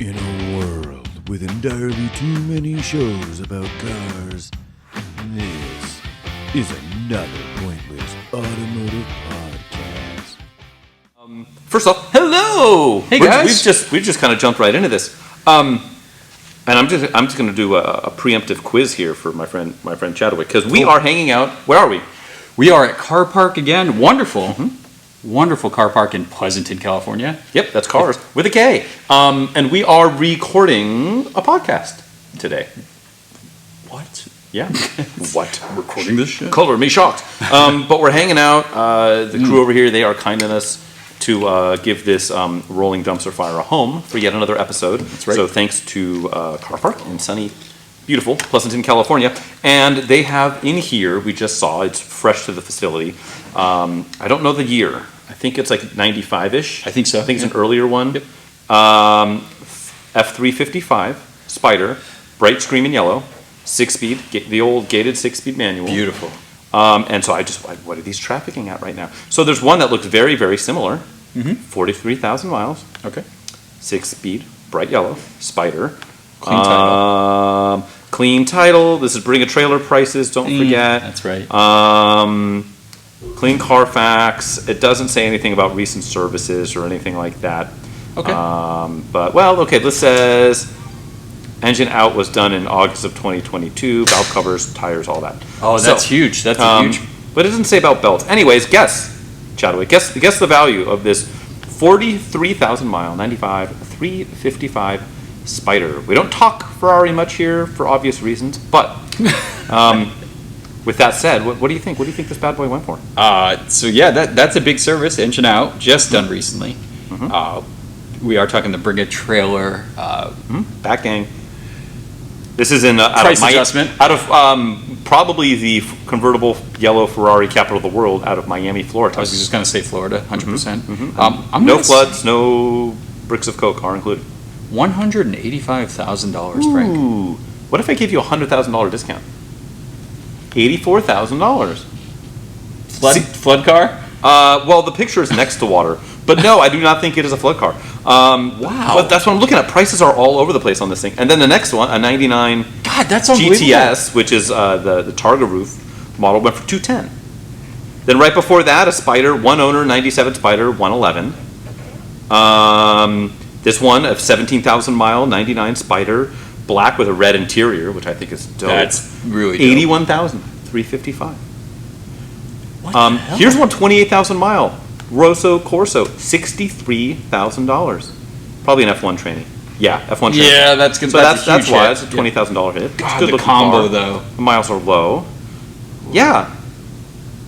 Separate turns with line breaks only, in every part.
In a world with entirely too many shows about cars, this is another pointless automotive podcast.
First off, hello.
Hey guys.
We've just kind of jumped right into this, and I'm just going to do a preemptive quiz here for my friend Chadwick, because we are hanging out. Where are we?
We are at Car Park again. Wonderful. Wonderful car park in Pleasanton, California.
Yep, that's cars with a K. And we are recording a podcast today.
What?
Yeah. What?
Recording this shit?
Color me shocked. But we're hanging out. The crew over here, they are kind enough to give this rolling dumpster fire a home for yet another episode.
That's right.
So thanks to Car Park in sunny, beautiful Pleasanton, California. And they have in here, we just saw, it's fresh to the facility. I don't know the year. I think it's like 95-ish.
I think so.
I think it's an earlier one.
Yep.
F355 Spider, bright screaming yellow, 6-speed, the old gated 6-speed manual.
Beautiful.
And so what are these trafficking at right now? So there's one that looks very, very similar. 43,000 miles.
Okay.
6-speed, bright yellow, Spider.
Clean title.
Clean title. This is Bring a Trailer prices, don't forget.
That's right.
Clean Carfax. It doesn't say anything about recent services or anything like that.
Okay.
This says engine out was done in August of 2022. Valve covers, tires, all that.
Oh, that's huge. That's huge.
But it doesn't say about belts. Anyways, guess, Chadwick. Guess the value of this 43,000 mile 95 355 Spider. We don't talk Ferrari much here for obvious reasons, but with that said, what do you think? What do you think this bad boy went for?
That's a big service. Engine out, just done recently. We are talking the Bring a Trailer.
Back gang. This is in
price adjustment.
Out of probably the convertible yellow Ferrari capital of the world, out of Miami, Florida.
I was just going to say Florida, 100%.
No floods, no bricks of coke are included.
$185,000, Frank.
Ooh. What if I gave you a $100,000 discount? $84,000.
Flood car?
Well, the picture is next to water, but no, I do not think it is a flood car.
Wow.
But that's what I'm looking at. Prices are all over the place on this thing. And then the next one, a 99
God, that's unbelievable.
GTS, which is the Targa roof model, went for $210. Then right before that, a Spider, one owner, 97 Spider, $111. This one, a 17,000 mile, 99 Spider, black with a red interior, which I think is dope.
That's really dope.
$81,355.
What the hell?
Here's one 28,000 mile Rosso Corso, $63,000. Probably an F1 training. Yeah, F1 training.
Yeah, that's good.
So that's why it's a $20,000 hit.
God,
Good
the
looking
combo
car.
though.
The miles are low. Yeah.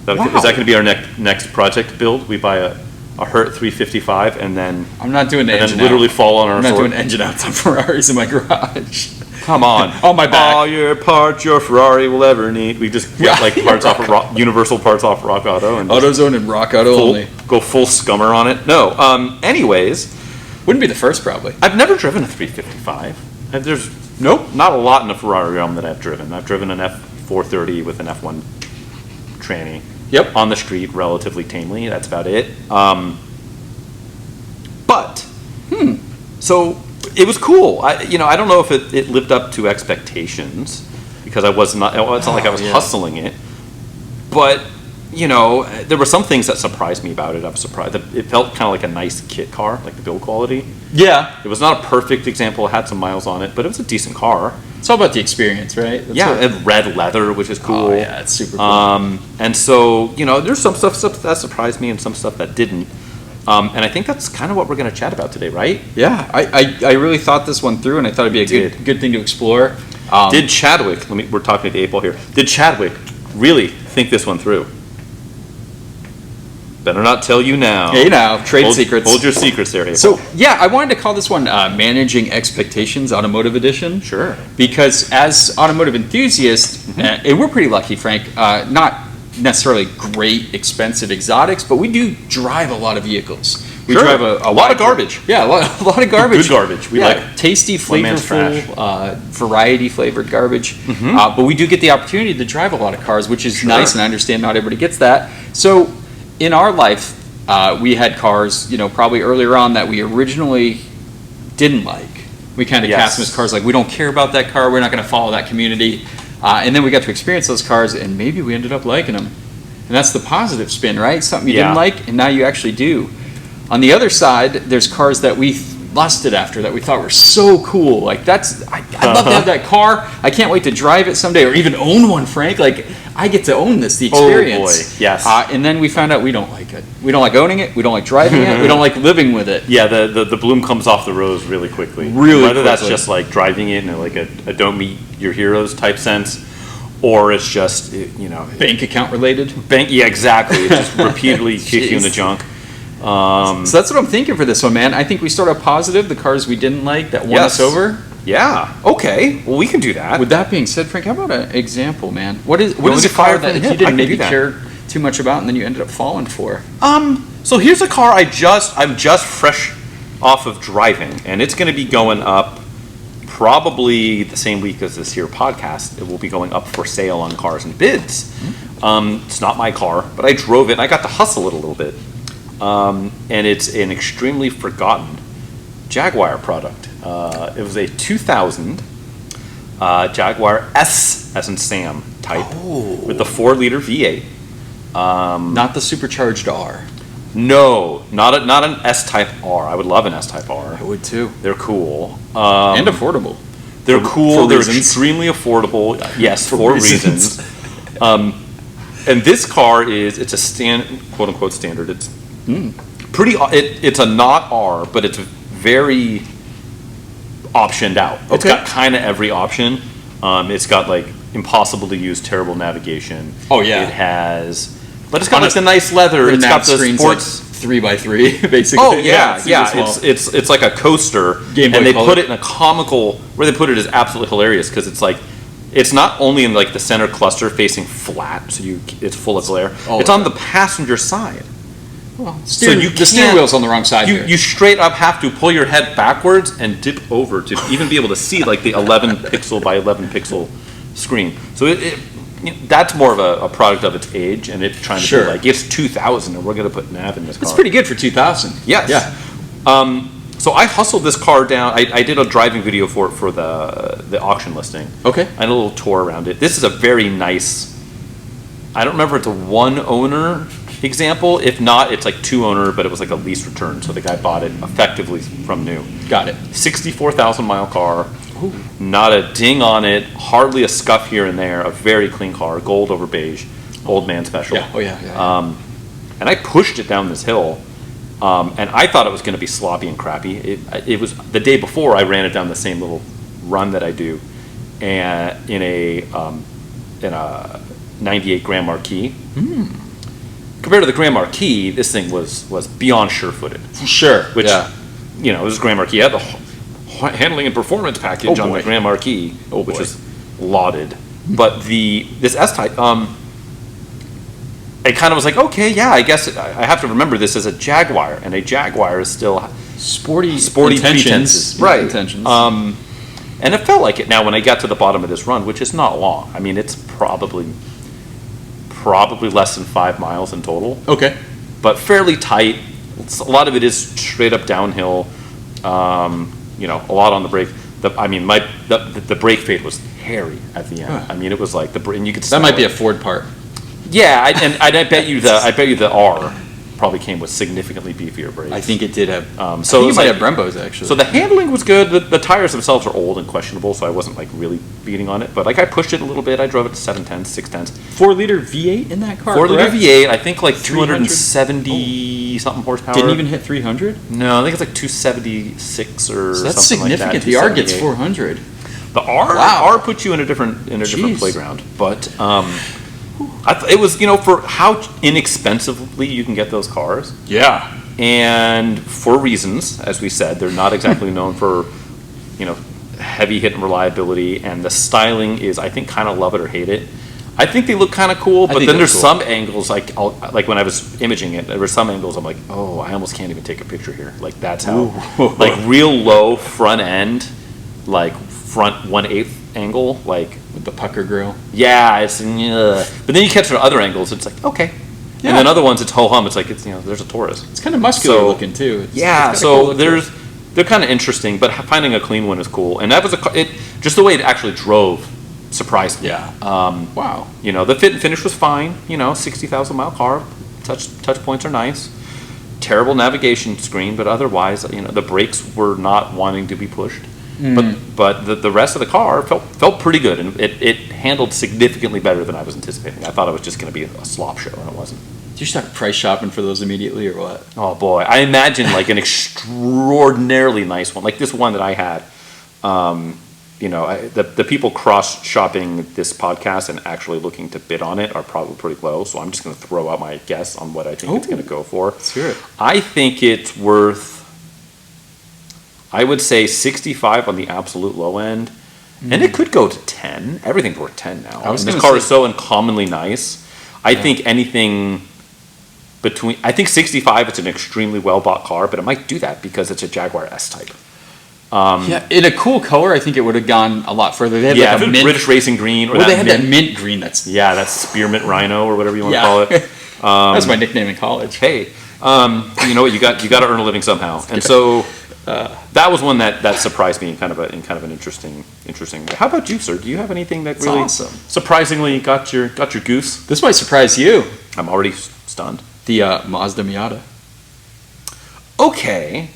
Is that going to be our next project build? We buy a Hurt 355 and then
I'm not doing the engine
literally
out.
fall on our
I'm not
sword.
doing engine outs on Ferraris in my garage.
Come on.
On my back.
All your parts your Ferrari will ever need. We just get parts off of Universal Parts off Rock Auto and
AutoZone and Rock Auto only.
Go full scummer on it. No. Anyways,
wouldn't be the first probably.
I've never driven a 355. There's not a lot in the Ferrari realm that I've driven. I've driven an F430 with an F1 tranny.
Yep.
On the street, relatively tamely. That's about it. So it was cool. I don't know if it lived up to expectations because it's not like I was hustling it. But there were some things that surprised me about it. I was surprised. It felt kind of like a nice kit car, like the build quality.
Yeah.
It was not a perfect example. It had some miles on it, but it was a decent car.
It's all about the experience, right?
And red leather, which is cool.
Oh, yeah, it's super cool.
And so, there's some stuff that surprised me and some stuff that didn't. And I think that's kind of what we're going to chat about today, right?
Yeah, I really thought this one through, and I thought it'd be a good thing to explore.
Did Chadwick, we're talking to the 8-Ball here, did Chadwick really think this one through? Better not tell you now.
Hey, now, trade secrets.
Hold your secrets there, 8-Ball.
So, yeah, I wanted to call this one Managing Expectations Automotive Edition.
Sure.
Because as automotive enthusiasts, and we're pretty lucky, Frank, not necessarily great, expensive exotics, but we do drive a lot of vehicles. We drive a
lot of garbage.
Yeah, a lot of garbage.
Good garbage. We like
tasty, flavorful, variety-flavored garbage. But we do get the opportunity to drive a lot of cars, which is nice, and I understand not everybody gets that. So in our life, we had cars, probably earlier on that we originally didn't like. We kind of
Yes.
cast them as cars like, we don't care about that car. We're not going to follow that community. And then we got to experience those cars, and maybe we ended up liking them. And that's the positive spin, right? Something you didn't like, and now you actually do. On the other side, there's cars that we lusted after, that we thought were so cool. Like, I'd love to have that car. I can't wait to drive it someday, or even own one, Frank. Like, I get to own this, the experience.
Oh boy, yes.
And then we found out we don't like it. We don't like owning it. We don't like driving it. We don't like living with it.
Yeah, the bloom comes off the rose really quickly. Whether that's just like driving it in like a don't meet your heroes type sense, or it's just
Bank account related.
Yeah, exactly. It just repeatedly kicks you in the junk.
So that's what I'm thinking for this one, man. I think we start off positive, the cars we didn't like that won us over.
Yeah. Okay. Well, we can do that.
With that being said, Frank, how about an example, man? What is
a
a car
car
that
from
you
him? I
didn't
can
maybe
do that.
care too much about, and then you ended up falling for?
So here's a car I'm just fresh off of driving, and it's going to be going up probably the same week as this here podcast. It will be going up for sale on Cars and Bids. It's not my car, but I drove it, and I got to hustle it a little bit. And it's an extremely forgotten Jaguar product. It was a 2000 Jaguar S, as in Sam, type, with the 4-liter V8.
Not the supercharged R.
No, not an S-Type R. I would love an S-Type R.
I would too.
They're cool.
And affordable.
They're cool.
for
They're
reasons.
extremely affordable. Yes, for reasons. And this car it's a quote unquote standard. It's pretty. It's a not R, but it's very optioned out. It's got kind of every option. It's got like impossible to use, terrible navigation.
Oh, yeah.
It has, but it's got like the nice leather. It's got the sports.
Like 3x3, basically.
Oh yeah. It's like a coaster,
Game Boy
and they
Color.
put it in a comical. Where they put it is absolutely hilarious because it's like, it's not only in like the center cluster facing flat, so it's full of glare. It's on the passenger side.
Well,
The
steering wheel's on the wrong side here.
You straight up have to pull your head backwards and dip over to even be able to see like the 11 pixel by 11 pixel screen. So that's more of a product of its age, and it's trying to be like, it's 2000 and we're going to put nav in this car.
It's pretty good for 2000.
Yes.
Yeah.
So I hustled this car down. I did a driving video for the auction listing.
Okay.
I had a little tour around it. This is a very nice, I don't remember if it's a one owner example. If not, it's like 2 owner, but it was like a lease return. So the guy bought it effectively from new.
Got it.
64,000 mile car. Ooh. Not a ding on it. Hardly a scuff here and there. A very clean car. Gold over beige. Old man special.
Yeah. Oh yeah.
And I pushed it down this hill. And I thought it was going to be sloppy and crappy. It was the day before I ran it down the same little run that I do, and in a 98 Grand Marquis. Compared to the Grand Marquis, this thing was beyond sure-footed.
Sure.
Which, it was Grand Marquis. It had the handling and performance package on the Grand Marquis, which is lauded. But this S-Type, I kind of was like, okay, yeah, I guess I have to remember this as a Jaguar, and a Jaguar is still
sporty
pretenses. Right.
Intentions.
And it felt like it. Now, when I got to the bottom of this run, which is not long, I mean, it's probably less than 5 miles in total.
Okay.
But fairly tight. A lot of it is straight up downhill. A lot on the brake. The brake fade was hairy at the end.
Huh.
I mean, it was like and you could.
That might be a Ford part.
Yeah, I bet you the R probably came with significantly beefier brakes.
I think it did have.
So
it might have Brembos actually.
So the handling was good. The tires themselves are old and questionable, so I wasn't like really beating on it. But like I pushed it a little bit. I drove it to 710s, 610s.
4-liter V8 in that car.
4-liter
correct?
V8. I think like 270 something horsepower.
Didn't even hit 300.
No, I think it's like 276 or
So that's
something
significant.
like that.
The R gets
278.
400.
The R puts you in a different playground, but it was for how inexpensively you can get those cars.
Yeah.
And for reasons, as we said, they're not exactly known for heavy hit and reliability, and the styling is, I think, kind of love it or hate it. I think they look kind of cool, but then there's some angles like when I was imaging it, there were some angles I'm like, oh, I almost can't even take a picture here. Like that's how like real low front end, like front 1/8 angle, like
with the pucker grill.
Yeah, it's but then you catch it at other angles, it's like okay. Yeah. And then other ones it's ho hum. It's like there's a Taurus.
It's kind of muscular looking too.
So
cool
there's they're kind of interesting, but finding a clean one is cool. And that was just the way it actually drove surprised me.
Yeah. Wow.
The fit and finish was fine. 60,000 mile car, touch points are nice. Terrible navigation screen, but otherwise, the brakes were not wanting to be pushed. But the rest of the car felt pretty good, and it handled significantly better than I was anticipating. I thought it was just going to be a slop show, and it wasn't.
Did you start price shopping for those immediately, or what?
Oh boy, I imagine like an extraordinarily nice one, like this one that I had. The people cross shopping this podcast and actually looking to bid on it are probably pretty low. So I'm just going to throw out my guess on what I think it's going to go for.
Let's hear it.
I think it's worth, I would say 65 on the absolute low end, and it could go to 10. Everything's worth 10 now. This car is so uncommonly nice. I think anything between, I think 65, it's an extremely well bought car, but it might do that because it's a Jaguar S-Type.
In a cool color, I think it would have gone a lot further. They had
like a mint, British Racing Green, or
they had that mint green. That's
that spearmint rhino or whatever you want to call it.
That was my nickname in college.
Hey, you know what? You got to earn a living somehow, and so that was one that surprised me in kind of an interesting way. How about you, sir? Do you have anything that really surprisingly got your goose?
This might surprise you.
I'm already stunned.
The Mazda Miata.
Okay.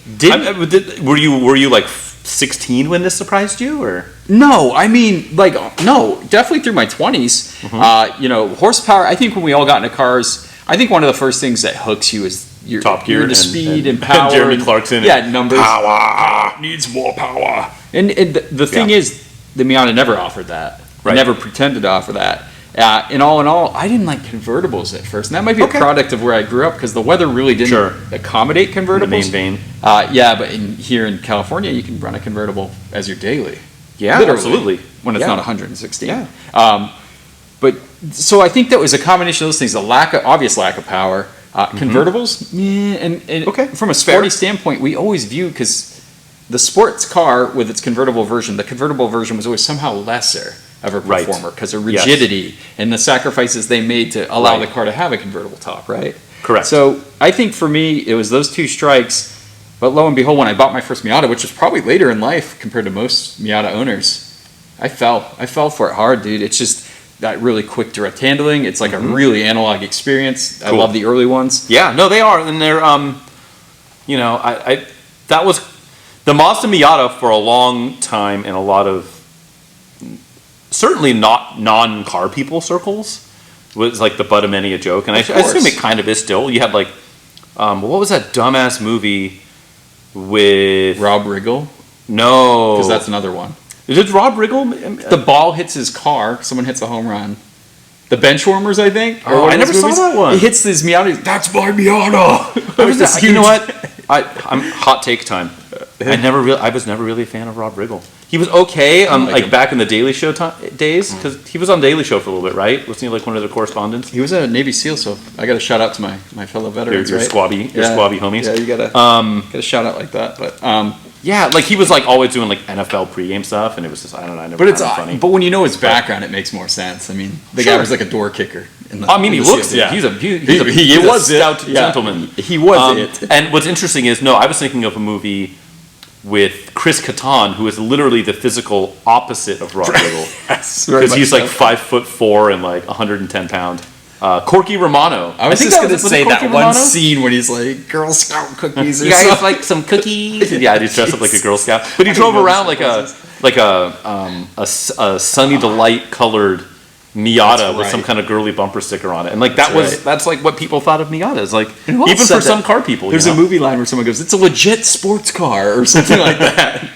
Were you like 16 when this surprised you, or?
No, I mean, no, definitely through my 20s. Horsepower, I think when we all got into cars, I think one of the first things that hooks you is your
Top Gear
the speed and power.
Jeremy Clarkson.
Numbers.
Power.
Needs more power. And the thing is, the Miata never offered that. Right. Never pretended to offer that. In all, I didn't like convertibles at first. And that might be a product of where I grew up because the weather really didn't accommodate convertibles.
In the main vein.
But here in California, you can run a convertible as your daily.
Yeah,
literally,
absolutely.
When it's not 116.
Yeah.
So I think that was a combination of those things: obvious lack of power, convertibles, and from a sporty standpoint, we always view because the sports car with its convertible version, the convertible version was always somehow lesser of a performer because of rigidity and the sacrifices they made to allow the car to have a convertible top, right?
Correct.
So I think for me, it was those two strikes. But lo and behold, when I bought my first Miata, which was probably later in life compared to most Miata owners, I fell for it hard, dude. It's just that really quick direct handling. It's like a really analog experience. Cool. I love the early ones.
Yeah, no, they are, and they're that was the Mazda Miata for a long time in a lot of certainly not non-car people circles was like the butt of many a joke, and I assume it kind of is still. You had like what was that dumbass movie with
Rob Riggle?
No,
because that's another one.
Did Rob Riggle?
The ball hits his car. Someone hits a home run. The Benchwarmers, I think.
I never saw that one.
He hits his Miata. That's my Miata.
You know what? I'm hot take time. I was never really a fan of Rob Riggle. He was okay on back in the Daily Show days because he was on Daily Show for a little bit, right? Wasn't he like one of the correspondents?
He was a Navy SEAL, so I got to shout out to my fellow veterans.
Your squabby homies.
Yeah, you got to shout out like that. But
like he was like always doing like NFL pregame stuff, and it was just I don't know. I never found it funny.
But when you know his background, it makes more sense. I mean, the guy was like a door kicker.
He looks it. Yeah. He's a stout gentleman.
He was it.
And what's interesting is I was thinking of a movie with Chris Kattan, who is literally the physical opposite of Rob Riggle. Because he's like 5'4" and like 110 pound. Corky Romano.
I was just going to say that one scene when he's like Girl Scout cookies.
You guys like some cookies? Yeah, he's dressed up like a Girl Scout. But he drove around like a Sunny Delight colored Miata with some kind of girly bumper sticker on it, and like that's like what people thought of Miatas. Like even for some car people,
there's a movie line where someone goes, "It's a legit sports car" or something like that.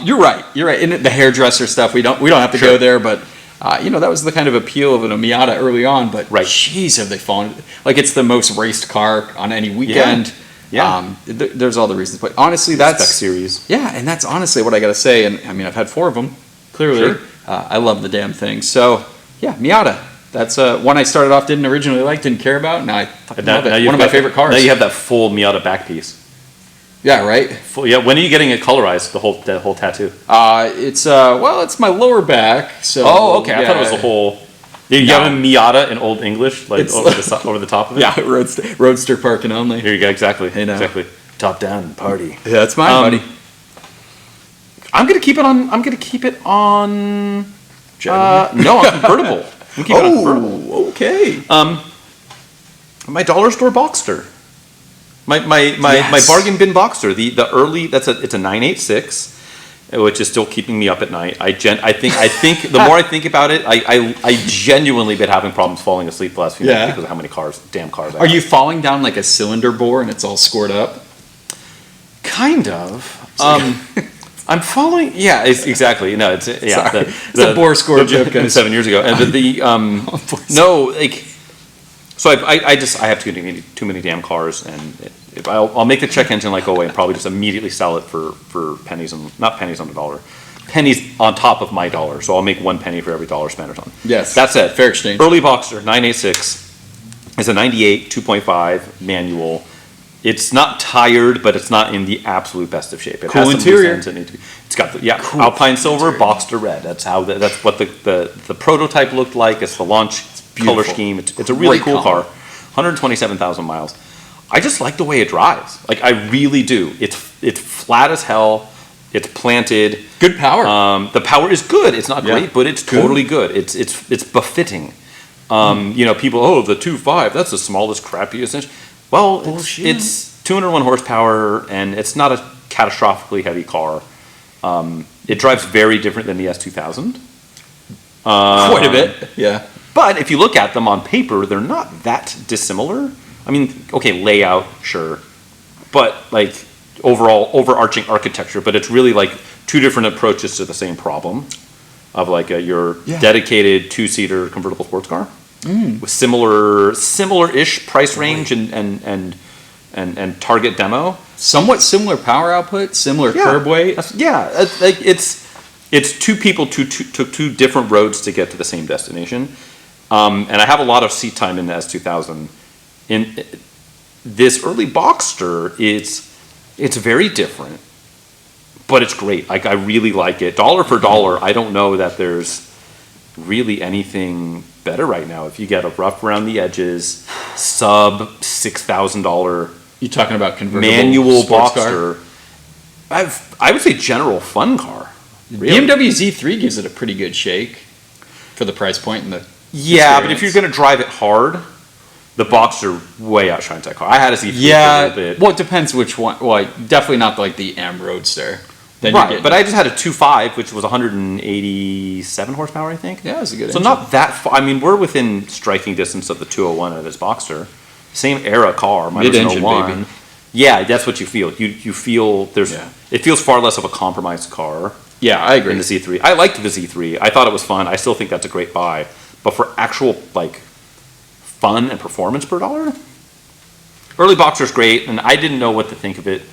You're right. And the hairdresser stuff, we don't have to go there, but that was the kind of appeal of a Miata early on. But jeez, have they fallen? Like it's the most raced car on any weekend. Yeah. There's all the reasons, but honestly, that's
spec series.
Yeah, and that's honestly what I got to say. And I mean, I've had 4 of them. Clearly, I love the damn thing. So. Yeah, Miata. That's one I started off didn't originally like, didn't care about. Now I love it. One of my favorite cars.
Now you have that full Miata back piece.
Yeah, right.
When are you getting it colorized? The whole tattoo.
It's my lower back. So.
Oh, okay. I thought it was the whole. You have a Miata in Old English, like over the top of it.
Yeah, roadster parking only.
Here you go. Exactly. Exactly. Top down party.
Yeah, that's mine, buddy.
I'm gonna keep it on. I'm gonna keep it on. No, on convertible. I'm keeping it on convertible.
Okay.
My dollar store Boxster. My bargain bin Boxster. The early it's a 986, which is still keeping me up at night. I think the more I think about it, I genuinely been having problems falling asleep the last few days because of how many damn cars I have.
Are you falling down like a cylinder bore and it's all scored up?
Kind of. I'm following. Yeah, exactly. No, it's
it's a bore score joke.
7 years ago, and no, like. So I have too many damn cars, and I'll make the check engine light go away and probably just immediately sell it for pennies on not pennies on the dollar, pennies on top of my dollar. So I'll make 1 penny for every dollar spent or something.
Yes,
that's it.
Fair exchange.
Early Boxster 986 is a 98 2.5 manual. It's not tired, but it's not in the absolute best of shape. It
cool
has some
interior.
loose ends it needs to be. It's got the
cool
Alpine silver, Boxster red. That's what the prototype looked like. It's the launch color scheme. It's a really cool car. 127,000 miles. I just like the way it drives. Like, I really do. It's flat as hell. It's planted.
Good power.
The power is good. It's not great, but it's totally good. It's befitting. People, the 2.5, that's the smallest, crappiest engine. Well, it's 201 horsepower, and it's not a catastrophically heavy car. It drives very different than the S2000.
Quite a bit, yeah.
But if you look at them on paper, they're not that dissimilar. I mean, okay, layout, sure. But, like, overarching architecture. But it's really, like, 2 different approaches to the same problem of, like, your dedicated 2-seater convertible sports car. With similar-ish price range and target demo.
Somewhat similar power output, similar curb weight.
It's 2 people took 2 different roads to get to the same destination. And I have a lot of seat time in the S2000. In this early Boxster, it's very different, but it's great. Like, I really like it. Dollar for dollar, I don't know that there's really anything better right now. If you get a rough around the edges, sub $6,000.
You talking about convertible
manual
Boxster?
I would say general fun car. Really.
BMW Z3 gives it a pretty good shake for the price point and the
experience. But if you're going to drive it hard, the Boxster way outshines that car. I had a Z3 for a little bit.
Well, it depends which one. Well, definitely not like the M Roadster.
Then right, but I just had a 2.5, which was 187 horsepower, I think.
Yeah, it was a good
So
engine.
not that far. I mean, we're within striking distance of the 201 of this Boxster. Same era car. Mine was an 01. Baby. Yeah, that's what you feel. You feel it feels far less of a compromised car.
Yeah, I agree.
In the Z3. I liked the Z3. I thought it was fun. I still think that's a great buy. But for actual, like, fun and performance per dollar, early Boxster's great, and I didn't know what to think of it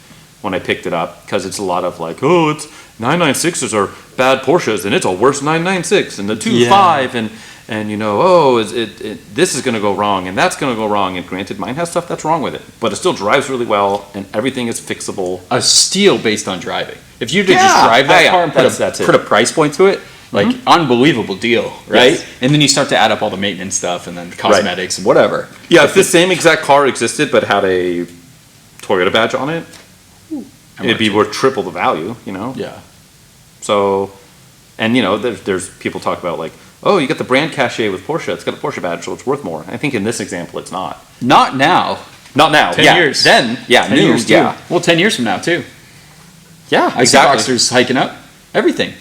when I picked it up, because it's a lot of like, it's 996s are bad Porsches, and it's a worse 996, and the 2.5, and this is going to go wrong, and that's going to go wrong, and granted, mine has stuff that's wrong with it, but it still drives really well, and everything is fixable.
A steal based on driving. If you just drive that car and put a price point to it, like, unbelievable deal, right? Yes. And then you start to add up all the maintenance stuff, and then cosmetics and whatever.
Yeah, if the same exact car existed, but had a Toyota badge on it, it'd be worth triple the value,
Yeah.
So, and there's people talk about like, you got the brand cachet with Porsche. It's got a Porsche badge, so it's worth more. I think in this example, it's not.
Not now.
Not now.
10 years.
Then,
10 years too. Yeah. Well, 10 years from now too.
Yeah,
exactly. Boxster's hiking up. Everything.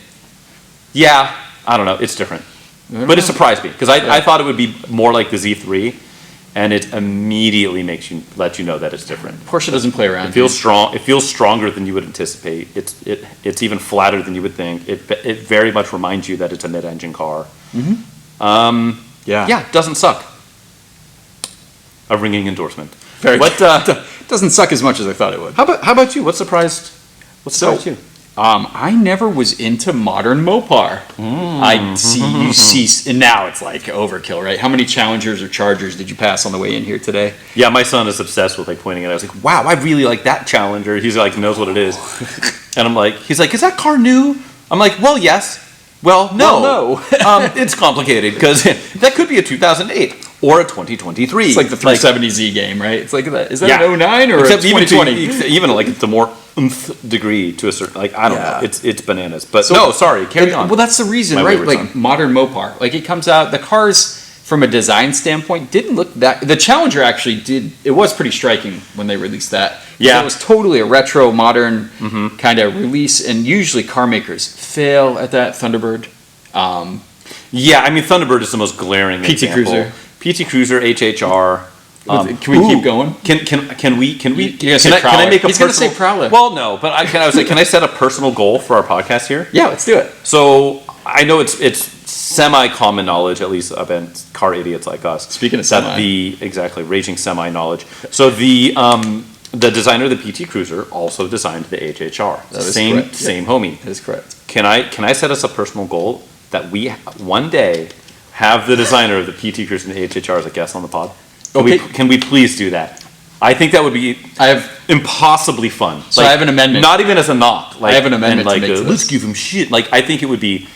Yeah, I don't know. It's different, but it surprised me because I thought it would be more like the Z3. And it immediately lets you know that it's different.
Porsche doesn't play around.
It feels strong. It feels stronger than you would anticipate. It's even flatter than you would think. It very much reminds you that it's a mid-engine car.
Mm-hmm.
Yeah, doesn't suck. A ringing endorsement.
Doesn't suck as much as I thought it would.
How about you? What surprised you?
I never was into modern Mopar. You see, and now it's like overkill, right? How many Challengers or Chargers did you pass on the way in here today?
Yeah, my son is obsessed with like pointing it out. I was like, wow, I really like that Challenger. He's like, knows what it is. And he's like, is that car new? I'm like, well, yes. Well, no.
Well, no.
It's complicated because that could be a 2008. or a 2023.
It's like the 370Z game, right? It's like that. Is that an 09 or
except
a 2020?
Even like the more degree to a certain, like, I don't know. It's bananas. But carry on.
Well, that's the reason, right? Like modern Mopar. Like it comes out, the cars from a design standpoint didn't look that. The Challenger actually did. It was pretty striking when they released that.
Yeah,
it was totally a retro, modern kind of release. And usually car makers fail at that. Thunderbird.
Yeah, I mean Thunderbird is the most glaring
PT
example. PT Cruiser, HHR.
Can we keep going?
Can we? Can
I make a? He's going to say Prowler.
Well, no, but can I set a personal goal for our podcast here?
Yeah, let's do it.
So I know it's semi-common knowledge, at least about car idiots like us.
Speaking of semi,
raging semi knowledge. So the designer of the PT Cruiser also designed the HHR.
That is
same
correct.
homie.
That is correct.
Can I set us a personal goal that we one day have the designer of the PT Cruiser and the HHR as a guest on the pod? Can we please do that? I think that would be impossibly fun.
So I have an amendment.
Not even as a knock.
I have an amendment to make to
let's give him shit. Like, I think it would be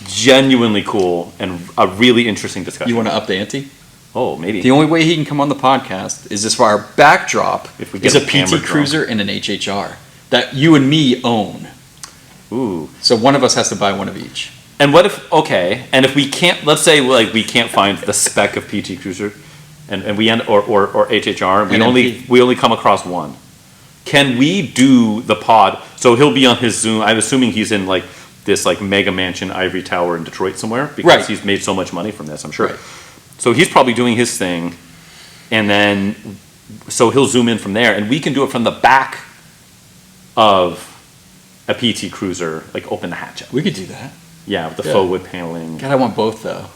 genuinely cool and a really interesting discussion.
You want to up the ante?
Oh, maybe.
The only way he can come on the podcast is for our backdrop is a PT Cruiser and an HHR that you and me own.
Ooh.
So one of us has to buy one of each.
And what if we can't, let's say like we can't find the spec of PT Cruiser and we end or HHR, we only come across one. Can we do the pod? So he'll be on his Zoom. I'm assuming he's in like this like mega mansion ivory tower in Detroit somewhere because he's made so much money from this, I'm sure. Right. So he's probably doing his thing, and then so he'll zoom in from there, and we can do it from the back of a PT Cruiser, like open the hatch up.
We could do that.
Yeah, with the faux wood paneling.
God, I want both though.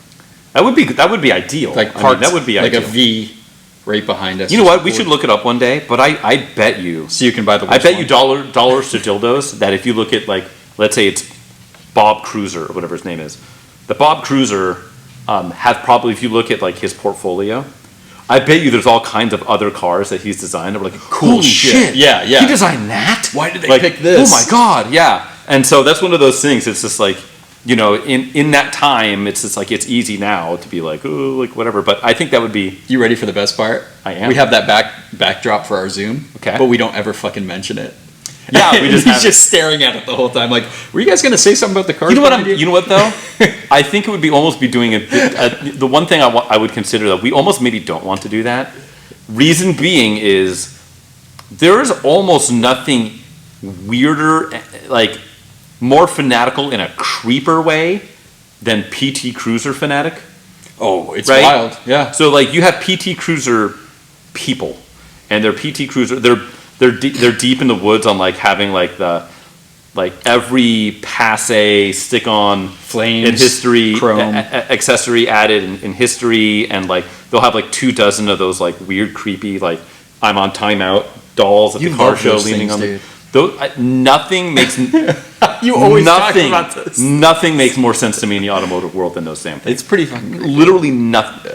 That would be ideal.
Like parts,
that would be
like
ideal.
a V right behind us.
You know what? We should look it up one day. But I bet you.
So you can buy the.
I bet you dollars to dildos that if you look at like, let's say it's Bob Cruiser or whatever his name is, the Bob Cruiser has probably, if you look at like his portfolio, I bet you there's all kinds of other cars that he's designed that were like cool shit.
Yeah.
He designed that.
Why did they pick this?
Oh my god, yeah. And so that's one of those things. It's just like, you know, in that time, it's just like it's easy now to be like, oh, like whatever. But I think that would be.
You ready for the best part?
I am.
We have that backdrop for our Zoom.
Okay.
But we don't ever fucking mention it.
Yeah, we just.
He's just staring at it the whole time. Like, were you guys going to say something about the car?
You know what though? I think it would be almost be doing the one thing I would consider that we almost maybe don't want to do that. Reason being is there is almost nothing weirder, like more fanatical in a creeper way than PT Cruiser fanatic.
Oh, it's wild. Yeah.
So like you have PT Cruiser people, and they're PT Cruiser. They're deep in the woods on like having like the every passe stick on
flames
in history
chrome
accessory added in history, and like they'll have like 24 of those like weird creepy like I'm on timeout dolls at the car show leaning on the. Nothing makes
you always talk about this.
Nothing makes more sense to me in the automotive world than those damn things.
It's pretty fucking
literally nothing.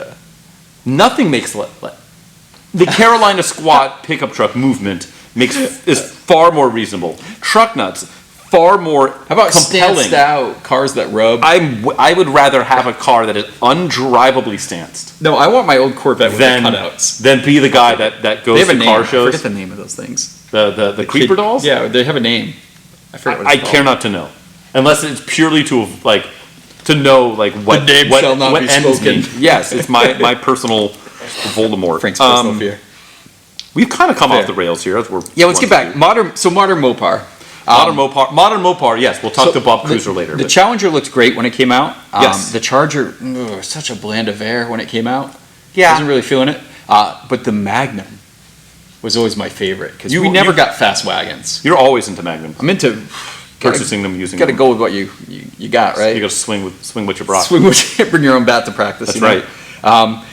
Nothing makes the Carolina squat pickup truck movement is far more reasonable. Truck nuts far more
How about
compelling.
Stanced out cars that rub?
I would rather have a car that is undrivably stanced.
No, I want my old Corvette with the cutouts.
Than be the guy that goes to car shows.
I forget the name of those things.
The creeper dolls?
Yeah, they have a name. I forget what it's called.
care not to know, unless it's purely to know like what
the name shall not be spoken.
Yes, it's my personal Voldemort.
Frank's personal fear.
We've kind of come off the rails here.
Let's get back. Modern Mopar.
Modern Mopar. Yes, we'll talk to Bob Cruiser later.
The Challenger looked great when it came out.
Yes.
The Charger, such a bland affair when it came out.
Yeah,
wasn't really feeling it. But the Magnum was always my favorite because we never got fast wagons.
You're always into Magnum.
I'm into
purchasing them, using.
Got to go with what you got, right?
You got to swing what you brought.
Bring your own bat to practice.
That's right.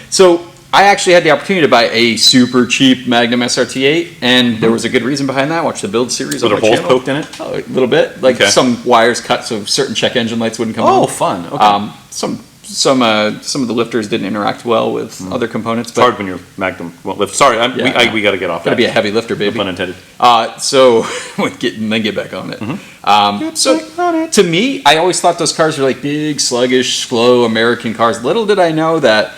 So I actually had the opportunity to buy a super cheap Magnum SRT8, and there was a good reason behind that. Watch the build series.
So there are holes poked in it?
Oh, a little bit, like some wires cut so certain check engine lights wouldn't come on.
Oh, fun. Okay.
Some of the lifters didn't interact well with other components.
It's hard when your Magnum won't lift. Sorry, we got to get off.
Got to be a heavy lifter, baby.
No pun intended.
So get back on it. So to me, I always thought those cars were like big, sluggish, slow American cars. Little did I know that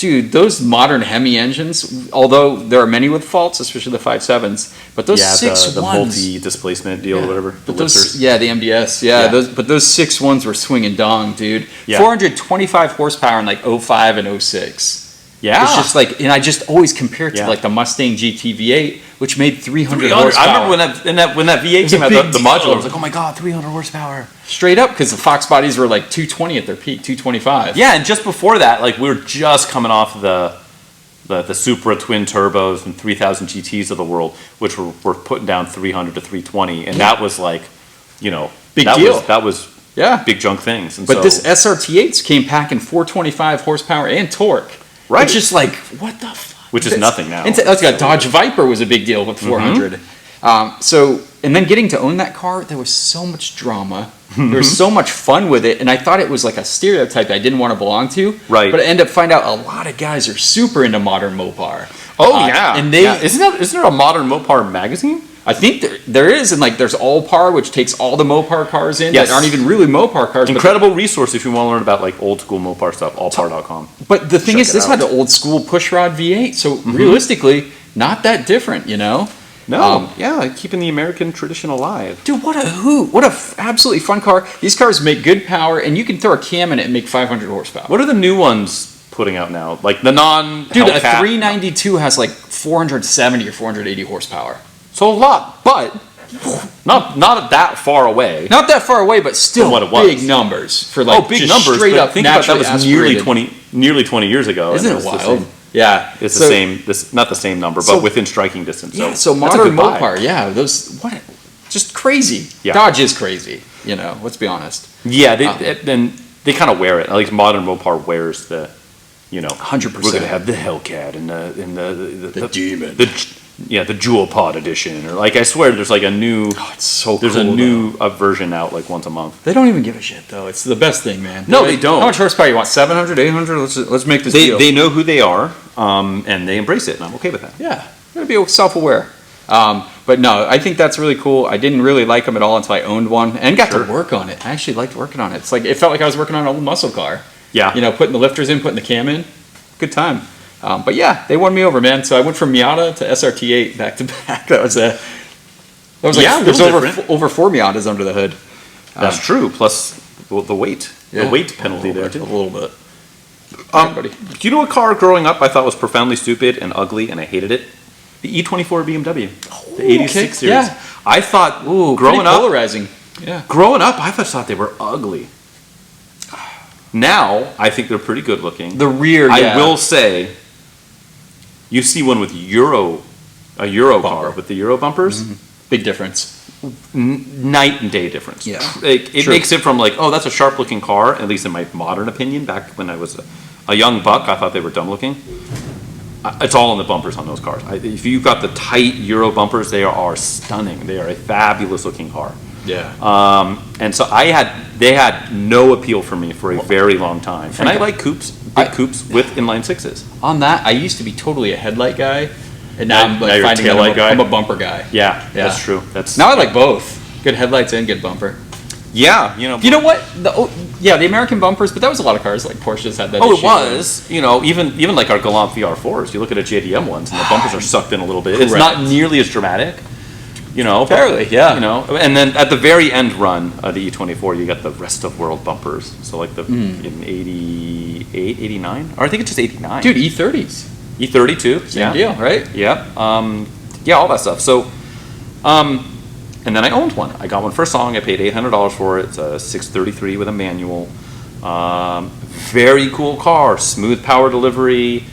Dude, those modern Hemi engines, although there are many with faults, especially the 5.7s, but those 6.1s...
the multi-displacement deal or whatever. The lifters.
The MDS. But those 6.1s were swinging dong, dude.
Yeah.
425 horsepower in like 05 and 06.
Yeah.
It's just like, and I just always compare it to like the Mustang GT V8, which made 300 horsepower.
I remember when that V8 came out, the modular, I was like, oh my god, 300 horsepower.
Straight up, because the Fox bodies were like 220 at their peak, 225.
Yeah, and just before that, like we were just coming off the Supra twin turbos and 3000 GTs of the world, which were putting down 300 to 320, and that was like,
big deal.
That was big junk things. And
but this SRT8s came packing 425 horsepower and torque.
Right.
It's just like, what the fuck?
Which is nothing now.
That's got Dodge Viper was a big deal with 400. And then getting to own that car, there was so much drama. There was so much fun with it, and I thought it was like a stereotype that I didn't want to belong to.
Right.
But I ended up finding out a lot of guys are super into modern Mopar.
Oh yeah.
And
isn't there a modern Mopar magazine?
I think there is, and like there's Allpar, which takes all the Mopar cars in that aren't even really Mopar cars.
Incredible resource if you want to learn about like old school Mopar stuff. Allpar.com.
But the thing is, this had the old school pushrod V8, so realistically, not that different,
No, keeping the American tradition alive.
Dude, what a hoot! What a absolutely fun car. These cars make good power, and you can throw a cam in it and make 500 horsepower.
What are the new ones putting out now? Like the non.
Dude, a 392 has like 470 or 480 horsepower.
So a lot, but not that far away.
Not that far away, but still
what it was.
Big numbers for like
big
just
numbers.
Straight up,
think about that was nearly 20 years ago.
Isn't it wild? Yeah,
it's the same. Not the same number, but within striking distance.
So modern Mopar, just crazy.
Yeah.
Dodge is crazy. Let's be honest.
Yeah, they kind of wear it. At least modern Mopar wears the,
100%.
We're gonna have the Hellcat and the
Demon.
The Jewel Pod edition, or like I swear, there's like a new.
Oh, it's so
there's
cool,
a new version out like once a month.
They don't even give a shit though. It's the best thing, man.
No, they don't.
How much horsepower you want? 700, 800? Let's make this deal.
They know who they are, and they embrace it, and I'm okay with that.
Yeah, gotta be self-aware. But no, I think that's really cool. I didn't really like them at all until I owned one and got to work on it. I actually liked working on it. It's like it felt like I was working on an old muscle car.
Yeah.
Putting the lifters in, putting the cam in. Good time. But yeah, they won me over, man. So I went from Miata to SRT8 back to back. There's over 4 Miatas under the hood.
That's true. Plus the weight, the weight penalty there too.
A little bit.
Do you know a car growing up I thought was profoundly stupid and ugly, and I hated it? The E24 BMW, the 86 series.
Yeah.
I thought growing up,
polarizing. Yeah.
Growing up, I thought they were ugly. Now I think they're pretty good looking.
The rear,
I will say. You see one with a Euro car with the Euro bumpers.
Mm-hmm. Big difference.
Night and day difference.
Yeah.
It makes it from like, oh, that's a sharp looking car, at least in my modern opinion. Back when I was a young buck, I thought they were dumb looking. It's all in the bumpers on those cars. If you've got the tight Euro bumpers, they are stunning. They are a fabulous looking car.
Yeah.
And so they had no appeal for me for a very long time. And I like coupes. Big coupes with inline sixes.
On that, I used to be totally a headlight guy, and now I'm like
you're a taillight guy.
I'm a bumper guy.
Yeah, that's true.
Now I like both. Good headlights and good bumper.
Yeah,
You know what? The American bumpers, but that was a lot of cars like Porsches had that.
Oh, it was. Even like our Galant VR4s. You look at a JDM ones, and the bumpers are sucked in a little bit. Correct. It's not nearly as dramatic.
Fairly, yeah.
And then at the very end run of the E24, you got the rest of world bumpers. So like in 88, 89, or I think it's just 89.
Dude, E30s.
E30 too.
Same deal, right?
Yeah. All that stuff. So, and then I owned one. I got one for a song. I paid $800 for it. It's a 633 with a manual. Very cool car. Smooth power delivery.